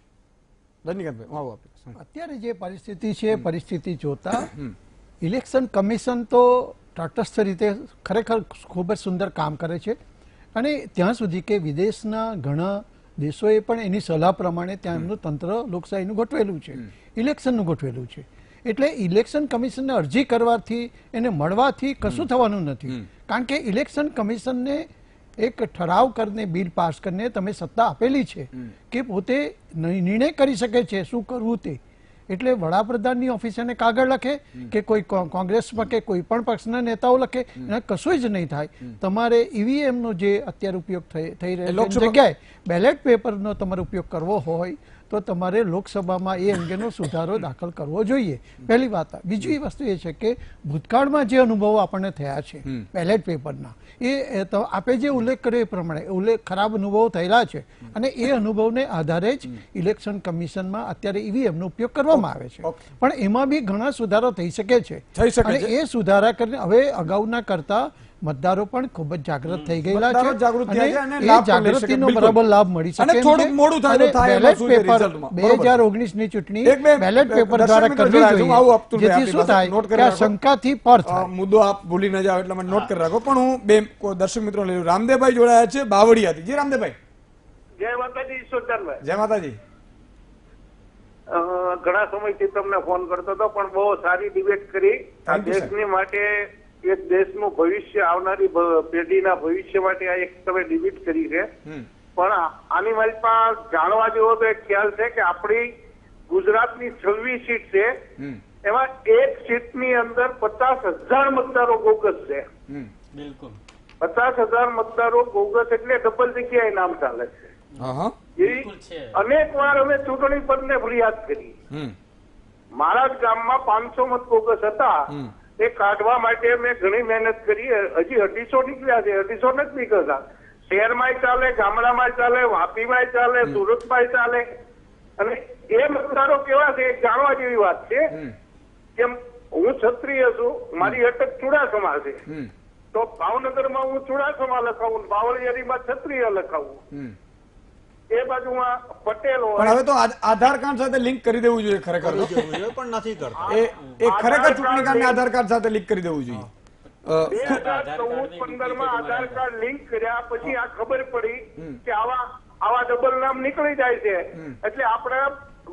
રજનીકાંતભાઈ, હું આવું આપીશ. અત્યારે જે પરિસ્થિતિ છે, પરિસ્થિતિ જોતા ઇલેક્શન કમિશન તો તટસ્થ રીતે ખરેખર ખૂબ જ સુંદર કામ કરે છે. અને ત્યાં સુધી કે વિદેશના ઘણા દેશોએ પણ એની સલાહ પ્રમાણે ત્યાં એમનું તંત્ર લોકશાહીનું ગોઠવેલું છે, ઇલેક્શનનું ગોઠવેલું છે. એટલે ઇલેક્શન કમિશનને અરજી કરવાથી, એને મળવાથી કશું થવાનું નથી. કારણ કે ઇલેક્શન કમિશનને એક ઠરાવ કરીને, બિલ પાસ કરીને તમે સત્તા આપેલી છે કે પોતે નિર્ણય કરી શકે છે શું કરવું તે. એટલે વડાપ્રધાનની ઓફિસે કાગળ લખે કે કોઈ કોંગ્રેસમાં કે કોઈ પણ પક્ષના નેતાઓ લખે, એને કશું જ નહીં થાય. તમારે ઈવીએમ નો જે અત્યારે ઉપયોગ થઈ રહ્યો છે જગ્યાએ બેલેટ પેપરનો તમારે ઉપયોગ કરવો હોય તો તમારે લોકસભામાં એ અંગેનો સુધારો દાખલ કરવો જોઈએ. પહેલી વાત. બીજી વસ્તુ એ છે કે ભૂતકાળમાં જે અનુભવો આપણને થયા છે બેલેટ પેપરના, એ આપે જે ઉલ્લેખ કર્યો એ પ્રમાણે ખરાબ અનુભવો થયેલા છે, અને એ અનુભવને આધારે જ ઇલેક્શન કમિશનમાં અત્યારે ઈવીએમનો ઉપયોગ કરવામાં આવે છે. પણ એમાં બી ઘણા સુધારો થઈ શકે છે, અને એ સુધારા કરીને હવે અગાઉના કરતા મતદારો પણ ખૂબ જ જાગૃત થઈ ગયેલા છે, અને એ જાગૃતિનો બરાબર લાભ મળી શકે. બેલેટ પેપર 2019 ની ચૂંટણી બેલેટ પેપર દ્વારા કરવી જોઈએ, જેથી શું થાય કે આ શંકાથી પર થાય. મુદ્દો આપ ભૂલી ન જાઓ એટલે મને નોટ કરી રાખો. પણ હું બે દર્શક મિત્રો લઈ રામદેવભાઈ જોડાયા છે બાવળિયાથી. જી રામદેવભાઈ. જય માતાજી ઈશ્વરદાનભાઈ. જય માતાજી. ઘણા સમયથી તમને ફોન કરતો હતો, પણ બહુ સારી ડિબેટ કરી. આ દેશની માટે, એક દેશનું ભવિષ્ય, આવનારી પેઢીના ભવિષ્ય માટે આ એક તમે ડિબેટ કરી છે. પણ આની મારી પાસે જાણવા જેવો તો એક ખ્યાલ છે કે આપણી ગુજરાતની 26 સીટ છે, એમાં એક સીટની અંદર 50,000 મતદારો બોગસ છે. બિલકુલ 50,000 મતદારો બોગસ એટલે ડબલ જગ્યાએ નામ ચાલે છે. અનેક વાર અમે ચૂંટણી પંચને ફરિયાદ કરી. મારા જ ગામમાં 500 મત બોગસ હતા, એ કાઢવા માટે મેં ઘણી મહેનત કરી. હજી 250 નીકળ્યા છે, 250 નથી નીકળતા. શહેરમાં ચાલે, ગામડામાં ચાલે, વાપીમાં ચાલે, સુરતમાં ચાલે. અને એ મતદારો કેવા છે જાણવા જેવી વાત છે. કે હું ક્ષત્રિય છું, મારી અટક ચુડાસમા છે, તો ભાવનગરમાં હું ચુડાસમા લખાવું, બાવળિયારીમાં ક્ષત્રિય લખાવું. એ બાજુમાં પટેલ હોય. પણ હવે તો આધાર કાર્ડ સાથે લિંક કરી દેવું જોઈએ ખરેખર, પણ નથી કરતા. એ ખરેખર ચૂંટણી કાર્ડને આધાર કાર્ડ સાથે લિંક કરી દેવું જોઈએ. 2014-15 માં આધાર કાર્ડ લિંક કર્યા પછી આ ખબર પડી કે આવા ડબલ નામ નીકળી જાય છે. એટલે આપણે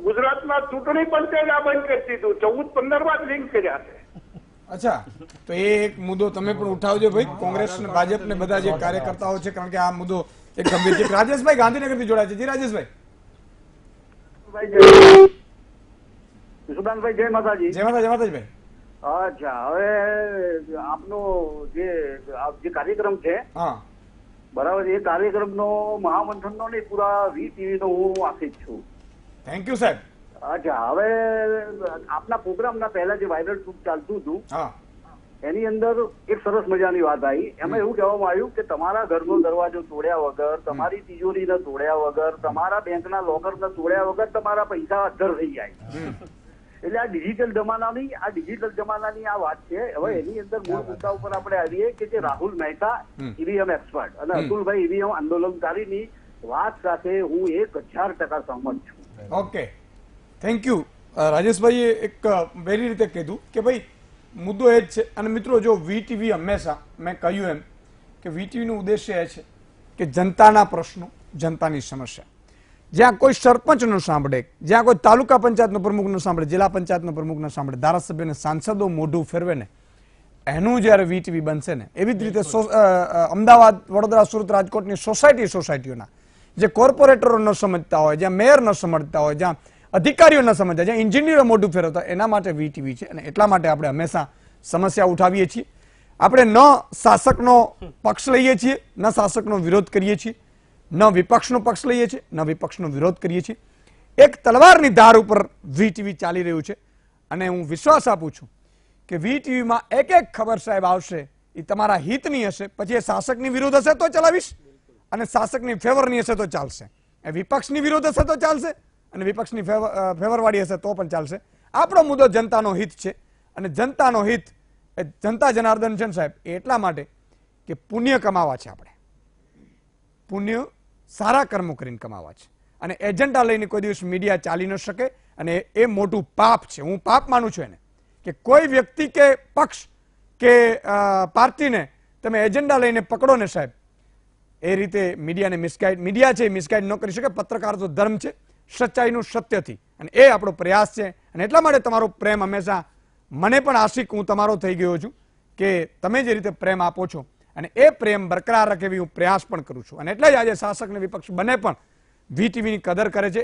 ગુજરાતના ચૂંટણી પંચે આ બંધ કરી દીધું. 14-15 માં લિંક કર્યા છે. અચ્છા, તો એ એક મુદ્દો તમે પણ ઉઠાવજો ભાઈ, કોંગ્રેસ ને ભાજપ ને બધા જે કાર્યકર્તાઓ છે, કારણ કે આ મુદ્દો એક ગંભીર છે. રાજેશભાઈ ગાંધીનગરથી જોડાય છે. જી રાજેશભાઈ. સુદાનભાઈ જય માતાજી. જય માતાજી ભાઈ. અચ્છા, હવે આપનો જે કાર્યક્રમ છે બરાબર, એ કાર્યક્રમનો મહામંથનનો નહીં, પૂરા VTV નો હું આશિક છું. થેન્ક યુ સાહેબ. અચ્છા, હવે આપના પ્રોગ્રામના પહેલા જે વાયરલ ચાલતું હતું એની અંદર એક સરસ મજાની વાત આવી. એમાં એવું કહેવામાં આવ્યું કે તમારા ઘરનો દરવાજો તોડ્યા વગર, તમારી તિજોરીને તોડ્યા વગર, તમારા બેંકના લોકરને તોડ્યા વગર તમારા પૈસા અધ્ધર થઈ જાય. એટલે આ ડિજિટલ જમાનાની આ વાત છે. હવે એની અંદર મૂળ મુદ્દા ઉપર આપણે આવીએ કે જે રાહુલ મહેતા ઈવીએમ એક્સપર્ટ અને અતુલભાઈ ઈવીએમ આંદોલનકારીની વાત સાથે હું 1000% સહમત છું. Okay, thank you. રાજેશભાઈએ એક વેરી રીતે કીધું કે ભાઈ મુદ્દો એ જ છે. અને મિત્રો, જો VTV હંમેશા મેં કહ્યું એમ કે VTVનો ઉદ્દેશ્ય એ છે કે જનતાના પ્રશ્નો, જનતાની સમસ્યા, જ્યાં કોઈ સરપંચ ન સાંભળે, જ્યાં કોઈ તાલુકા પંચાયતનો પ્રમુખ ન સાંભળે, જિલ્લા પંચાયતનો પ્રમુખ ન સાંભળે, ધારાસભ્યને સાંસદો મોઢું ફેરવે ને એનું જ્યારે VTV બનશે ને, એવી જ રીતે અમદાવાદ, વડોદરા, સુરત, રાજકોટની સોસાયટીઓના જે કોર્પોરેટરો ન સમજતા હોય, જ્યાં મેયર ન સમજતા હોય, જ્યાં અધિકારીઓ ન સમજતા, જ્યાં એન્જિનિયરો મોઢું ફેરવતા, એના માટે વીટીવી છે. અને એટલા માટે આપણે હંમેશા સમસ્યા ઉઠાવીએ છીએ. આપણે ન શાસકનો પક્ષ લઈએ છીએ, ન શાસકનો વિરોધ કરીએ છીએ, ન વિપક્ષનો પક્ષ લઈએ છીએ, ન વિપક્ષનો વિરોધ કરીએ છીએ. એક તલવારની ધાર ઉપર વીટીવી ચાલી રહ્યું છે. અને હું વિશ્વાસ આપું છું કે વીટીવીમાં એક એક ખબર સાહેબ આવશે એ તમારા હિતની હશે. પછી એ શાસકની વિરુદ્ધ હશે તો ચલાવીશ, અને શાસકની ફેવરની હશે તો ચાલશે. એ વિપક્ષની વિરુદ્ધ હશે તો ચાલશે, અને વિપક્ષની ફેવરવાળી હશે તો પણ ચાલશે. આપણો મુદ્દો જનતાનો હિત છે. અને જનતાનો હિત એ જનતા જનાર્દન છે સાહેબ, એ એટલા માટે કે પુણ્ય કમાવા છે. આપણે પુણ્ય સારા કર્મો કરીને કમાવા છે. અને એજન્ડા લઈને કોઈ દિવસ મીડિયા ચાલી ન શકે. અને એ મોટું પાપ છે. હું પાપ માનું છું એને, કે કોઈ વ્યક્તિ કે પક્ષ કે પાર્ટીને તમે એજન્ડા લઈને પકડો ને સાહેબ, એ રીતે મીડિયાને મિસગાઈડ, મીડિયા છે એ મિસગાઈડ ન કરી શકે. પત્રકાર તો ધર્મ છે, સચ્ચાઈનું સત્યથી, અને એ આપણો પ્રયાસ છે. અને એટલા માટે તમારો પ્રેમ હંમેશા, મને પણ આશિક હું તમારો થઈ ગયો છું કે તમે જે રીતે પ્રેમ આપો છો, અને એ પ્રેમ બરકરાર રાખે એવી હું પ્રયાસ પણ કરું છું. અને એટલે જ આજે શાસક અને વિપક્ષ બંને પણ વીટીવીની કદર કરે છે.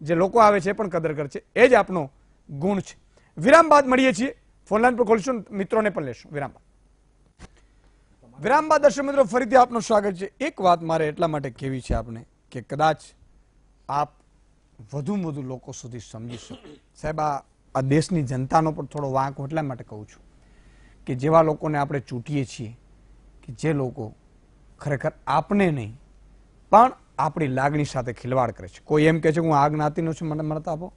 જે લોકો આવે છે એ પણ કદર કરે છે. એ જ આપણો ગુણ છે. વિરામ બાદ મળીએ છીએ. ફોનલાઈન પર ખોલીશું, મિત્રોને પણ લેશું. વિરામ બાદ દર્શક મિત્રો ફરીથી આપનું સ્વાગત છે. એક વાત મારે એટલા માટે કહેવી છે આપને, કે કદાચ આપ વધુમાં વધુ લોકો સુધી સમજી શકો. સાહેબ, આ દેશની જનતાનો પણ થોડો વાંક એટલા માટે કહું છું કે જેવા લોકોને આપણે ચૂંટીએ છીએ, કે જે લોકો ખરેખર આપને નહીં પણ આપણી લાગણી સાથે ખિલવાડ કરે છે. કોઈ એમ કહે છે હું આ જ્ઞાતિનો છું, મને મળતા આપો.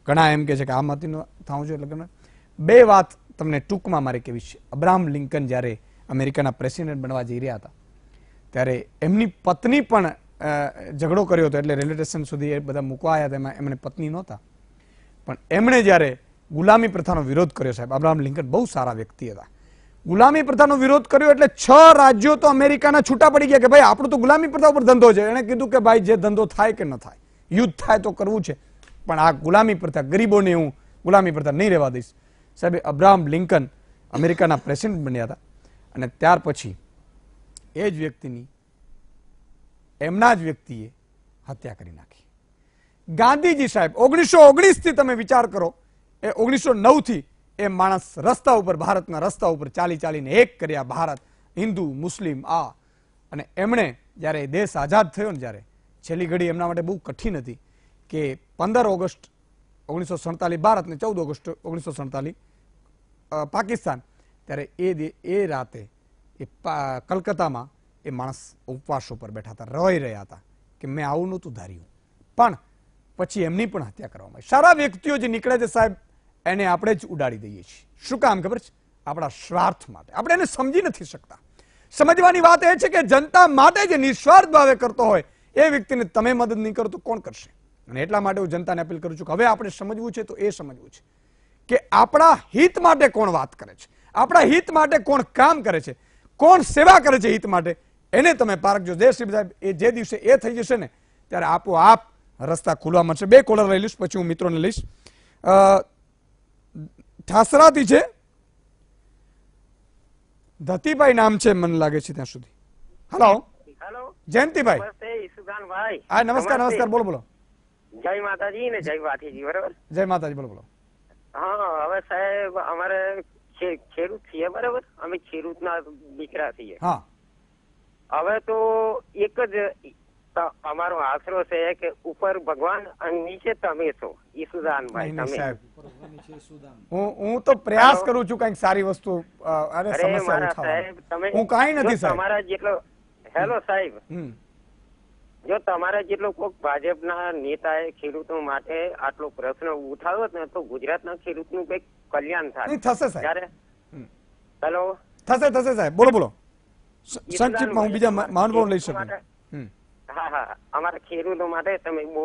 ઘણા એમ કહે છે કે આ જ્ઞાતિનો થાઉં છું. એટલે બે વાત તમને ટૂંકમાં મારે કહેવી છે. અબ્રાહમ લિંકન જ્યારે અમેરિકાના પ્રેસિડેન્ટ બનવા જઈ રહ્યા હતા, ત્યારે એમની પત્ની પણ ઝઘડો કર્યો હતો. એટલે રેલવે સ્ટેશન સુધી એ બધા મૂકવા આવ્યા હતા, એમાં એમને પત્ની નહોતા. પણ એમણે જ્યારે ગુલામી પ્રથાનો વિરોધ કર્યો સાહેબ, અબ્રાહમ લિંકન બહુ સારા વ્યક્તિ હતા. ગુલામી પ્રથાનો વિરોધ કર્યો એટલે 6 રાજ્યો તો અમેરિકાના છૂટા પડી ગયા કે ભાઈ આપણું તો ગુલામી પ્રથા ઉપર ધંધો છે. એણે કીધું કે ભાઈ જે ધંધો થાય કે ન થાય, યુદ્ધ થાય તો કરવું છે, પણ આ ગુલામી પ્રથા, ગરીબોને હું ગુલામી પ્રથા નહીં રહેવા દઈશ. સાહેબ, અબ્રાહમ લિંકન અમેરિકાના પ્રેસિડેન્ટ બન્યા હતા. અને ત્યાર પછી એ જ વ્યક્તિની, એમના જ વ્યક્તિએ હત્યા કરી નાખી. ગાંધીજી સાહેબ 1919 થી તમે વિચાર કરો, એ 1909 થી એ માણસ રસ્તા ઉપર, ભારતના રસ્તા ઉપર ચાલીને એક કર્યા ભારત, હિન્દુ મુસ્લિમ આ. અને એમણે જ્યારે દેશ આઝાદ થયો ને, જ્યારે છેલ્લી ઘડી એમના માટે બહુ કઠિન હતી કે 15 ઓગસ્ટ 1947 ભારત ને 14 ઓગસ્ટ 1947 પાકિસ્તાન, ત્યારે એ રાતે એ કલકત્તામાં એ માણસ ઉપવાસ ઉપર બેઠા હતા, રોઈ રહ્યા હતા કે મેં આવું નહોતું ધાર્યું. પણ પછી એમની પણ હત્યા કરવામાં આવી. સારા વ્યક્તિઓ જે નીકળે છે સાહેબ, એને આપણે જ ઉડાડી દઈએ છીએ. શું કામ ખબર છે? આપણા સ્વાર્થ માટે. આપણે એને સમજી નથી શકતા. સમજવાની વાત એ છે કે જનતા માટે જે નિસ્વાર્થ ભાવે કરતો હોય એ વ્યક્તિને તમે મદદ નહીં કરો તો કોણ કરશે? અને એટલા માટે હું જનતાને અપીલ કરું છું કે હવે આપણે સમજવું છે તો એ સમજવું છે કે આપણા હિત માટે કોણ વાત કરે છે, આપણા હિત માટે કોણ કામ કરે છે, કોણ સેવા કરે છે હિત માટે, એને તમે પારખજો. જયશ્રી સાહેબ, એ જે દિવસે એ થઈ જશે ને, ત્યારે આપોઆપ રસ્તા ખુલવા મળશે. 2 કોલર લઈ લઈશ, પછી હું મિત્રોને લઈશ. ઠાસરાથી છે ધતીભાઈ નામ છે, મને લાગે છે ત્યાં સુધી. હેલો જયંતિભાઈ. હા, નમસ્કાર. બોલો. જય માતાજી ને જય વાઠીજી. બરાબર, જય માતાજી. બોલો. હા, હવે સાહેબ અમારે ખેડૂત છીએ, બરાબર, અમે ખેડૂતના દીકરા છીએ. હા, હવે તો એક જ અમારો આશરો છે કે ઉપર ભગવાન અને નીચે તમે છો, ઈસુદાનભાઈ તમે. હું તો પ્રયાસ કરું છું કઈક સારી વસ્તુ અને સમસ્યા ઉઠાવવાની. હું કાંઈ નથી સાહેબ. તમારા જેટલો હેલો સાહેબ, જો તમારા જેટલો કોઈ ભાજપના નેતાએ ખેડૂતો માટે આટલો પ્રશ્ન ઉઠાવ્યો ને, તો ગુજરાતના ખેડૂતનું કઈક કલ્યાણ થાય. થશે સાહેબ. હેલો, થશે સાહેબ. બોલો. સંક્ષિપ્તમાં હું બીજા મહાનુભાવ લઈ શકું. હા, અમારા ખેડૂતો માટે તમે બહુ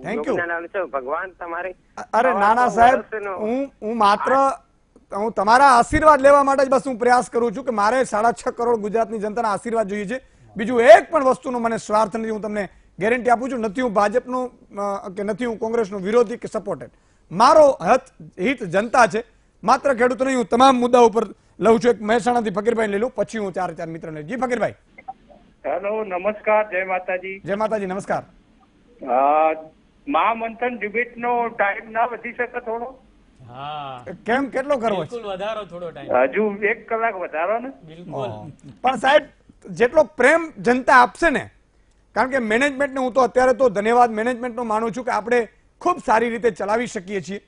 યોગદાન આપ્યું છે. ભગવાન તમારે. અરે નાના સાહેબ, હું તમારા આશીર્વાદ લેવા માટે જ બસ હું પ્રયાસ કરું છું કે મારે 6.5 કરોડ ગુજરાતની જનતાના આશીર્વાદ જોઈએ છે. બીજું એક પણ વસ્તુનો મને સ્વાર્થ નથી. હું તમને ગેરંટી આપું છું. નથી હું ભાજપનો કે નથી હું કોંગ્રેસનો વિરોધી કે સપોર્ટેડ. મારો હિત જનતા છે. માત્ર ખેડૂતો નહીં, હું તમામ મુદ્દા ઉપર લઉં છું. એક મહેસાણાથી ફકીરભાઈ લઈ લઉં, પછી હું 4 મિત્રોને. જી ફકીરભાઈ. હેલો, નમસ્કાર. જય માતાજી. જય માતાજી. નમસ્કાર. મહામંથન ડિબેટ નો ટાઈમ ના વધી શકે થોડો? હા કેમ કેટલો કરવો છે? બિલકુલ વધારો થોડો ટાઈમ, હજુ 1 કલાક વધારો ને? બિલકુલ. પણ સાહેબ જેટલો પ્રેમ જનતા આપશે ને, કારણ કે મેનેજમેન્ટને હું તો અત્યારે તો ધન્યવાદ મેનેજમેન્ટનો માનું છું કે આપણે ખૂબ સારી રીતે ચલાવી શકીએ છીએ,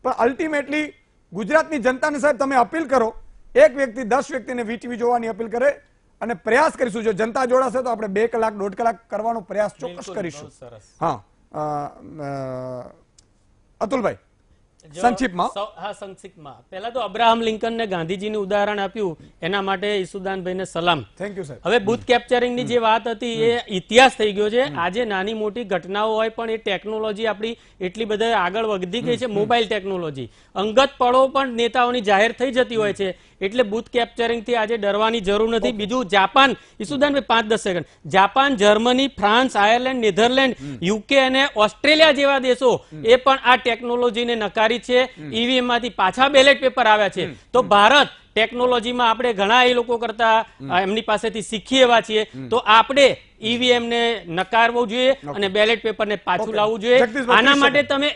પણ અલ્ટિમેટલી ગુજરાતની જનતાને સાહેબ તમે અપીલ કરો, એક વ્યક્તિ 10 વ્યક્તિને વીટીવી જોવાની અપીલ કરે અને પ્રયાસ કરીશું. જો જનતા જોડાશે તો આપણે 2 કલાક 1.5 કલાક કરવાનો પ્રયાસ ચોક્કસ કરીશું. બહુ સરસ. હા અતુલભાઈ જો સંક્ષિપ્તમાં. હા સંક્ષિપ્તમાં પહેલા તો અબ્રાહમ લિંકન ને ગાંધીજીનું ઉદાહરણ આપ્યું, એના માટે ઈસુદાનભાઈને સલામ. થેન્ક યુ સાહેબ. હવે બુથ કેપ્ચરિંગ ની જે વાત હતી એ ઇતિહાસ થઈ ગયો છે. આજે નાની મોટી ઘટનાઓ હોય પણ એ ટેકનોલોજી આપણી એટલી બધી આગળ વધી ગઈ છે. મોબાઈલ ટેકનોલોજી, અંગત પળો પણ નેતાઓની જાહેર થઈ જતી હોય છે, એટલે બુથ કેપ્ચરિંગ થી આજે ડરવાની જરૂર નથી. બીજું જાપાન, ઈસુદાનભાઈ 5-10 second, Japan, Germany, France, Ireland, Netherlands, UK અને ઓસ્ટ્રેલિયા જેવા દેશો એ પણ આ ટેકનોલોજીને નકારી છે. ઈવીએમ માંથી પાછા બેલેટ પેપર આવ્યા છે. તો ભારત ટેકનોલોજીમાં આપણે ઘણા એ લોકો કરતા એમની પાસેથી શીખી એવા છીએ, તો આપણે ઈવીએમ ને નકારવું જોઈએ અને બેલેટ પેપર ને પાછું લાવવું જોઈએ. આના માટે તમે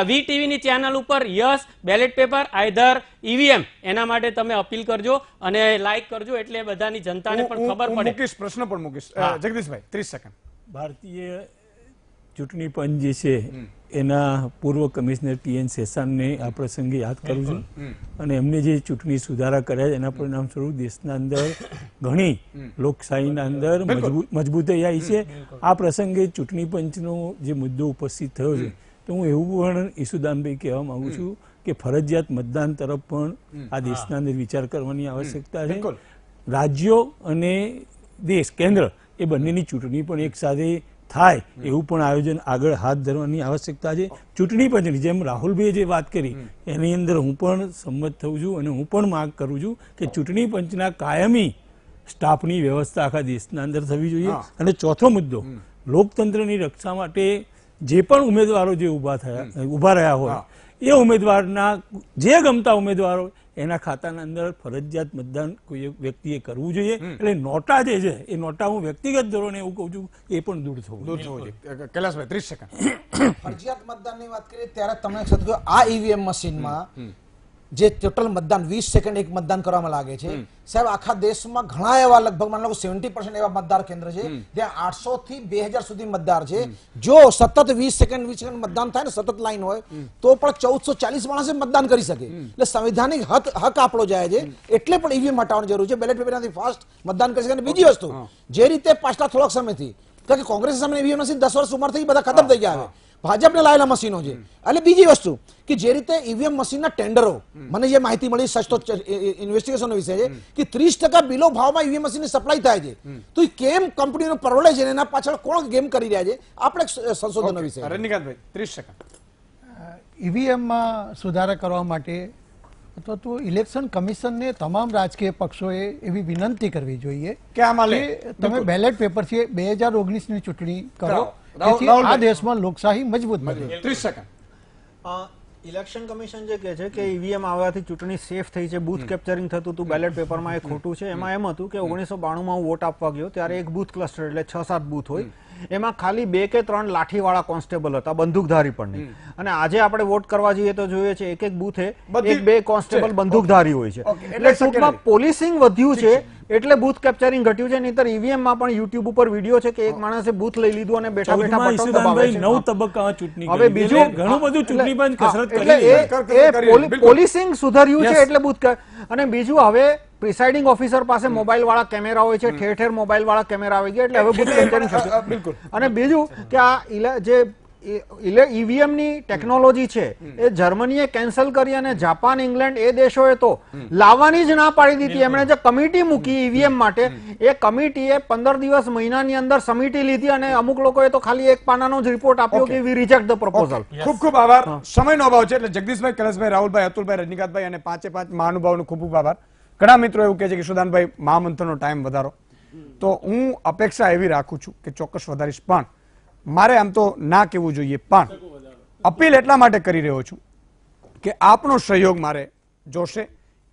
વીટીવી ની ચેનલ ઉપર yes ballot paper either EVM એના માટે તમે અપીલ કરજો અને લાઈક કરજો, એટલે બધાની જનતાને પણ ખબર પડે. મૂકીશ પ્રશ્ન પણ મૂકીશ. જગદીશભાઈ 30 સેકન્ડ. ભારતીય ચૂંટણી પંચ જે છે એના પૂર્વ કમિશનર TN શેષાનને આ પ્રસંગે યાદ કરું છું, અને એમને જે ચૂંટણી સુધારા કર્યા એના પરિણામ સ્વરૂપ દેશના અંદર ઘણી લોકશાહીના અંદર મજબૂતાઈ આવી છે. આ પ્રસંગે ચૂંટણી પંચનો જે મુદ્દો ઉપસ્થિત થયો છે, તો હું એવું પણ ઈસુદાનભાઈ કહેવા માંગુ છું કે ફરજિયાત મતદાન તરફ પણ આ દેશના અંદર વિચાર કરવાની આવશ્યકતા છે. રાજ્યો અને દેશ કેન્દ્ર એ બંનેની ચૂંટણી પણ એક સાથે થાય એવું પણ આયોજન આગળ હાથ ધરવાની આવશ્યકતા છે. ચૂંટણી પંચની જેમ રાહુલભાઈએ જે વાત કરી એની અંદર હું પણ સંમત થઉં છું અને હું પણ માંગ કરું છું કે ચૂંટણી પંચના કાયમી સ્ટાફની વ્યવસ્થા આખા દેશના અંદર થવી જોઈએ. અને ચોથો મુદ્દો, લોકતંત્રની રક્ષા માટે જે પણ ઉમેદવારો જે ઉભા રહ્યા હોય એ ઉમેદવારના જે ગમતા ઉમેદવારો એના ખાતાના અંદર ફરજિયાત મતદાન કોઈ વ્યક્તિએ કરવું જોઈએ. એટલે નોટા જે છે એ નોટા હું વ્યક્તિગત ધોરણે એવું કહું છું એ પણ દૂર થવું જોઈએ. કૈલાસભાઈ 30 સેકન્ડ. ફરજિયાત મતદાનની વાત કરીએ ત્યારે તમને કહ્યું આ ઈવીએમ મશીનમાં જે ટોટલ મતદાન 20 સેકન્ડ એક મતદાન કરવામાં લાગે છે સાહેબ, આખા દેશમાં ઘણા એવા લગભગ માની લો 70% એવા મતદાર કેન્દ્ર છે ત્યાં 800 થી 2000 સુધી મતદાર છે. જો સતત 20 સેકન્ડ મતદાન થાય ને, સતત લાઈન હોય તો પણ 1440 માણસે મતદાન કરી શકે. એટલે સંવિધાનિક હક આપણો જાય છે, એટલે પણ ઈવીએમ હટાવવાની જરૂર છે. બેલેટ પેપરથી ફાસ્ટ મતદાન કરી શકે. અને બીજી વસ્તુ, જે રીતે પાછલા થોડાક સમયથી કારણ કે કોંગ્રેસ સામે ઈવીએમ મશીન 10 વર્ષ ઉંમર થઈ બધા ખતમ થઈ ગયા, ભાજપને લાયેલા મશીનો છે. એટલે બીજી વસ્તુ કે જે રીતે ઈવીએમ મશીનના ટેન્ડરો, મને જે માહિતી મળી સચતો ઇન્વેસ્ટિગેશનનો વિષય છે કે 30% બિલો ભાવમાં ઈવીએમ મશીનની સપ્લાય થાય છે, તો કેમ કંપનીનો પરવડે છે, એના પાછળ કોણ ગેમ કરી રહ્યા છે, આપણે સંશોધનનો વિષય. રજનીકાંતભાઈ 30 સેકન્ડ. ઈવીએમમાં સુધારા કરવા માટે અથવા તો ઇલેક્શન કમિશનને તમામ રાજકીય પક્ષોએ એવી વિનંતી કરવી જોઈએ કે આમાં તમે બેલેટ પેપરથી 2019ની ચૂંટણી કરો, જેથી આ દેશમાં લોકશાહી મજબૂત બને. 30 સેકન્ડ. ઇલેક્શન કમિશન જે કહે છે કે ઈવીએમ આવવાથી ચૂંટણી સેફ થઈ છે, બૂથ કેપ્ચરિંગ થતું હતું બેલેટ પેપરમાં, એ ખોટું છે. એમાં એમ હતું કે 1992માં હું વોટ આપવા ગયો ત્યારે એક બૂથ ક્લસ્ટર એટલે 6-7 બૂથ હોય, એમાં ખાલી 2 કે 3 લાઠીવાળા કોન્સ્ટેબલ હતા, બંદૂકધારી પણ નહીં. અને આજે આપણે વોટ કરવા જઈએ તો જોઈએ છે એક બૂથે 1-2 કોન્સ્ટેબલ બંદૂકધારી હોય છે. એટલે ટૂંકમાં પોલીસિંગ વધ્યું છે એટલે બૂથ કેપ્ચરિંગ ઘટ્યું છે. નહીતર ઈવીએમ માં પણ યુટ્યુબ ઉપર વિડીયો છે કે એક માણસે બૂથ લઈ લીધું અને બેઠા બેઠા બટન દબાવે છે. 9 તબક્કામાં ચૂંટણી. હવે બીજું ઘણું બધું ચૂંટણી પંચ કસરત કરી, એ પોલીસિંગ સુધર્યું છે એટલે બૂથ. અને બીજું હવે પ્રિસાઇડિંગ ઓફિસર પાસે મોબાઈલ વાળા કેમેરા હોય છે, ઠેર ઠેર મોબાઈલ વાળા કેમેરા આવી ગયા, એટલે હવે બૂથ કેપ્ચરિંગ થશે. બિલકુલ. અને બીજું કે આ જે ઈવીએમ ની ટેકનોલોજી છે એ જર્મનીએ કેન્સલ કરી અને જાપાન, ઇંગ્લેન્ડ એ દેશોએ તો લાવવાની જ ના પાડી દીધી. એમણે જે કમિટી મૂકી ઈવીએમ માટે, એ કમિટીએ 15 દિવસ મહિનાની અંદર સમિટી લીધી અને અમુક લોકોએ તો ખાલી એક પાનાનો જ રિપોર્ટ આપ્યો કે વી રિજેક્ટ ધ પ્રપોઝલ. ખૂબ ખૂબ આભાર. સમયનો અભાવ છે એટલે જગદીશભાઈ, કૈલાસભાઈ, રાહુલભાઈ, અતુલભાઈ, રજનીકાંતભાઈ અને 5 મહાનુભાવોનો ખૂબ ખૂબ આભાર. ઘણા મિત્રો એવું કહે છે કે સુદાનભાઈ મહામંથનનો ટાઈમ વધારો, તો હું અપેક્ષા એવી રાખું છું કે ચોક્કસ વધારીશ, પણ મારે આમ તો ના કહેવું જોઈએ, પણ અપીલ એટલા માટે કરી રહ્યો છું કે આપનો સહયોગ મારે જોશે.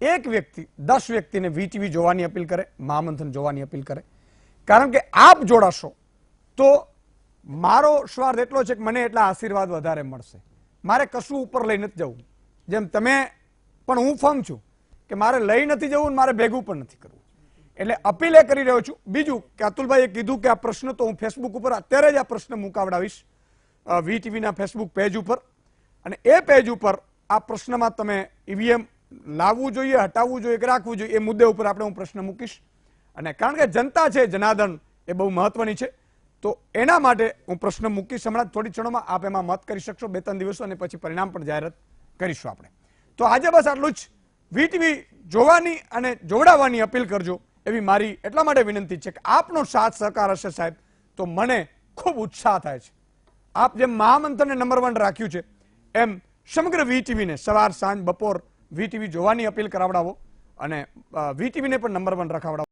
એક વ્યક્તિ 10 વ્યક્તિને વીટીવી જોવાની અપીલ કરે, મહામંથન જોવાની અપીલ કરે, કારણ કે આપ જોડાશો તો મારો સ્વાર્થ એટલો છે કે મને એટલા આશીર્વાદ વધારે મળશે, મારે કશું ઉપર લઈ નથી જવું. જેમ તમે પણ હું ફર્મ છું કે મારે લઈ નથી જવું, મારે ભેગું પણ નથી કરવું. એટલે અપીલ એ કરી રહ્યો છું. બીજું કે અતુલભાઈએ કીધું કે આ પ્રશ્ન તો હું ફેસબુક ઉપર અત્યારે જ આ પ્રશ્ન મુકાવડાવીશ વીટીવીના ફેસબુક પેજ ઉપર, અને એ પેજ ઉપર આ પ્રશ્નમાં તમે ઈવીએમ લાવવું જોઈએ, હટાવવું જોઈએ કે રાખવું જોઈએ, એ મુદ્દે ઉપર આપણે હું પ્રશ્ન મૂકીશ. અને કારણ કે જનતા છે, જનાર્દન એ બહુ મહત્વની છે, તો એના માટે હું પ્રશ્ન મૂકીશ. હમણાં થોડી ક્ષણોમાં આપ એમાં મત કરી શકશો, 2-3 દિવસો, અને પછી પરિણામ પણ જાહેરાત કરીશું આપણે. તો આજે બસ આટલું જ. વીટીવી જોવાની અને જોડાવાની અપીલ કરજો એવી મારી એટલા માટે વિનંતી છે કે આપનો સાથ સહકાર હશે સાહેબ તો મને ખૂબ ઉત્સાહ થાય છે. આપ જેમ મહામંથનને નંબર 1 રાખ્યું છે એમ સમગ્ર વીટીવીને સવાર સાંજ બપોર વીટીવી જોવાની અપીલ કરાવડાવો અને વીટીવીને પણ નંબર 1 રખાવડાવો.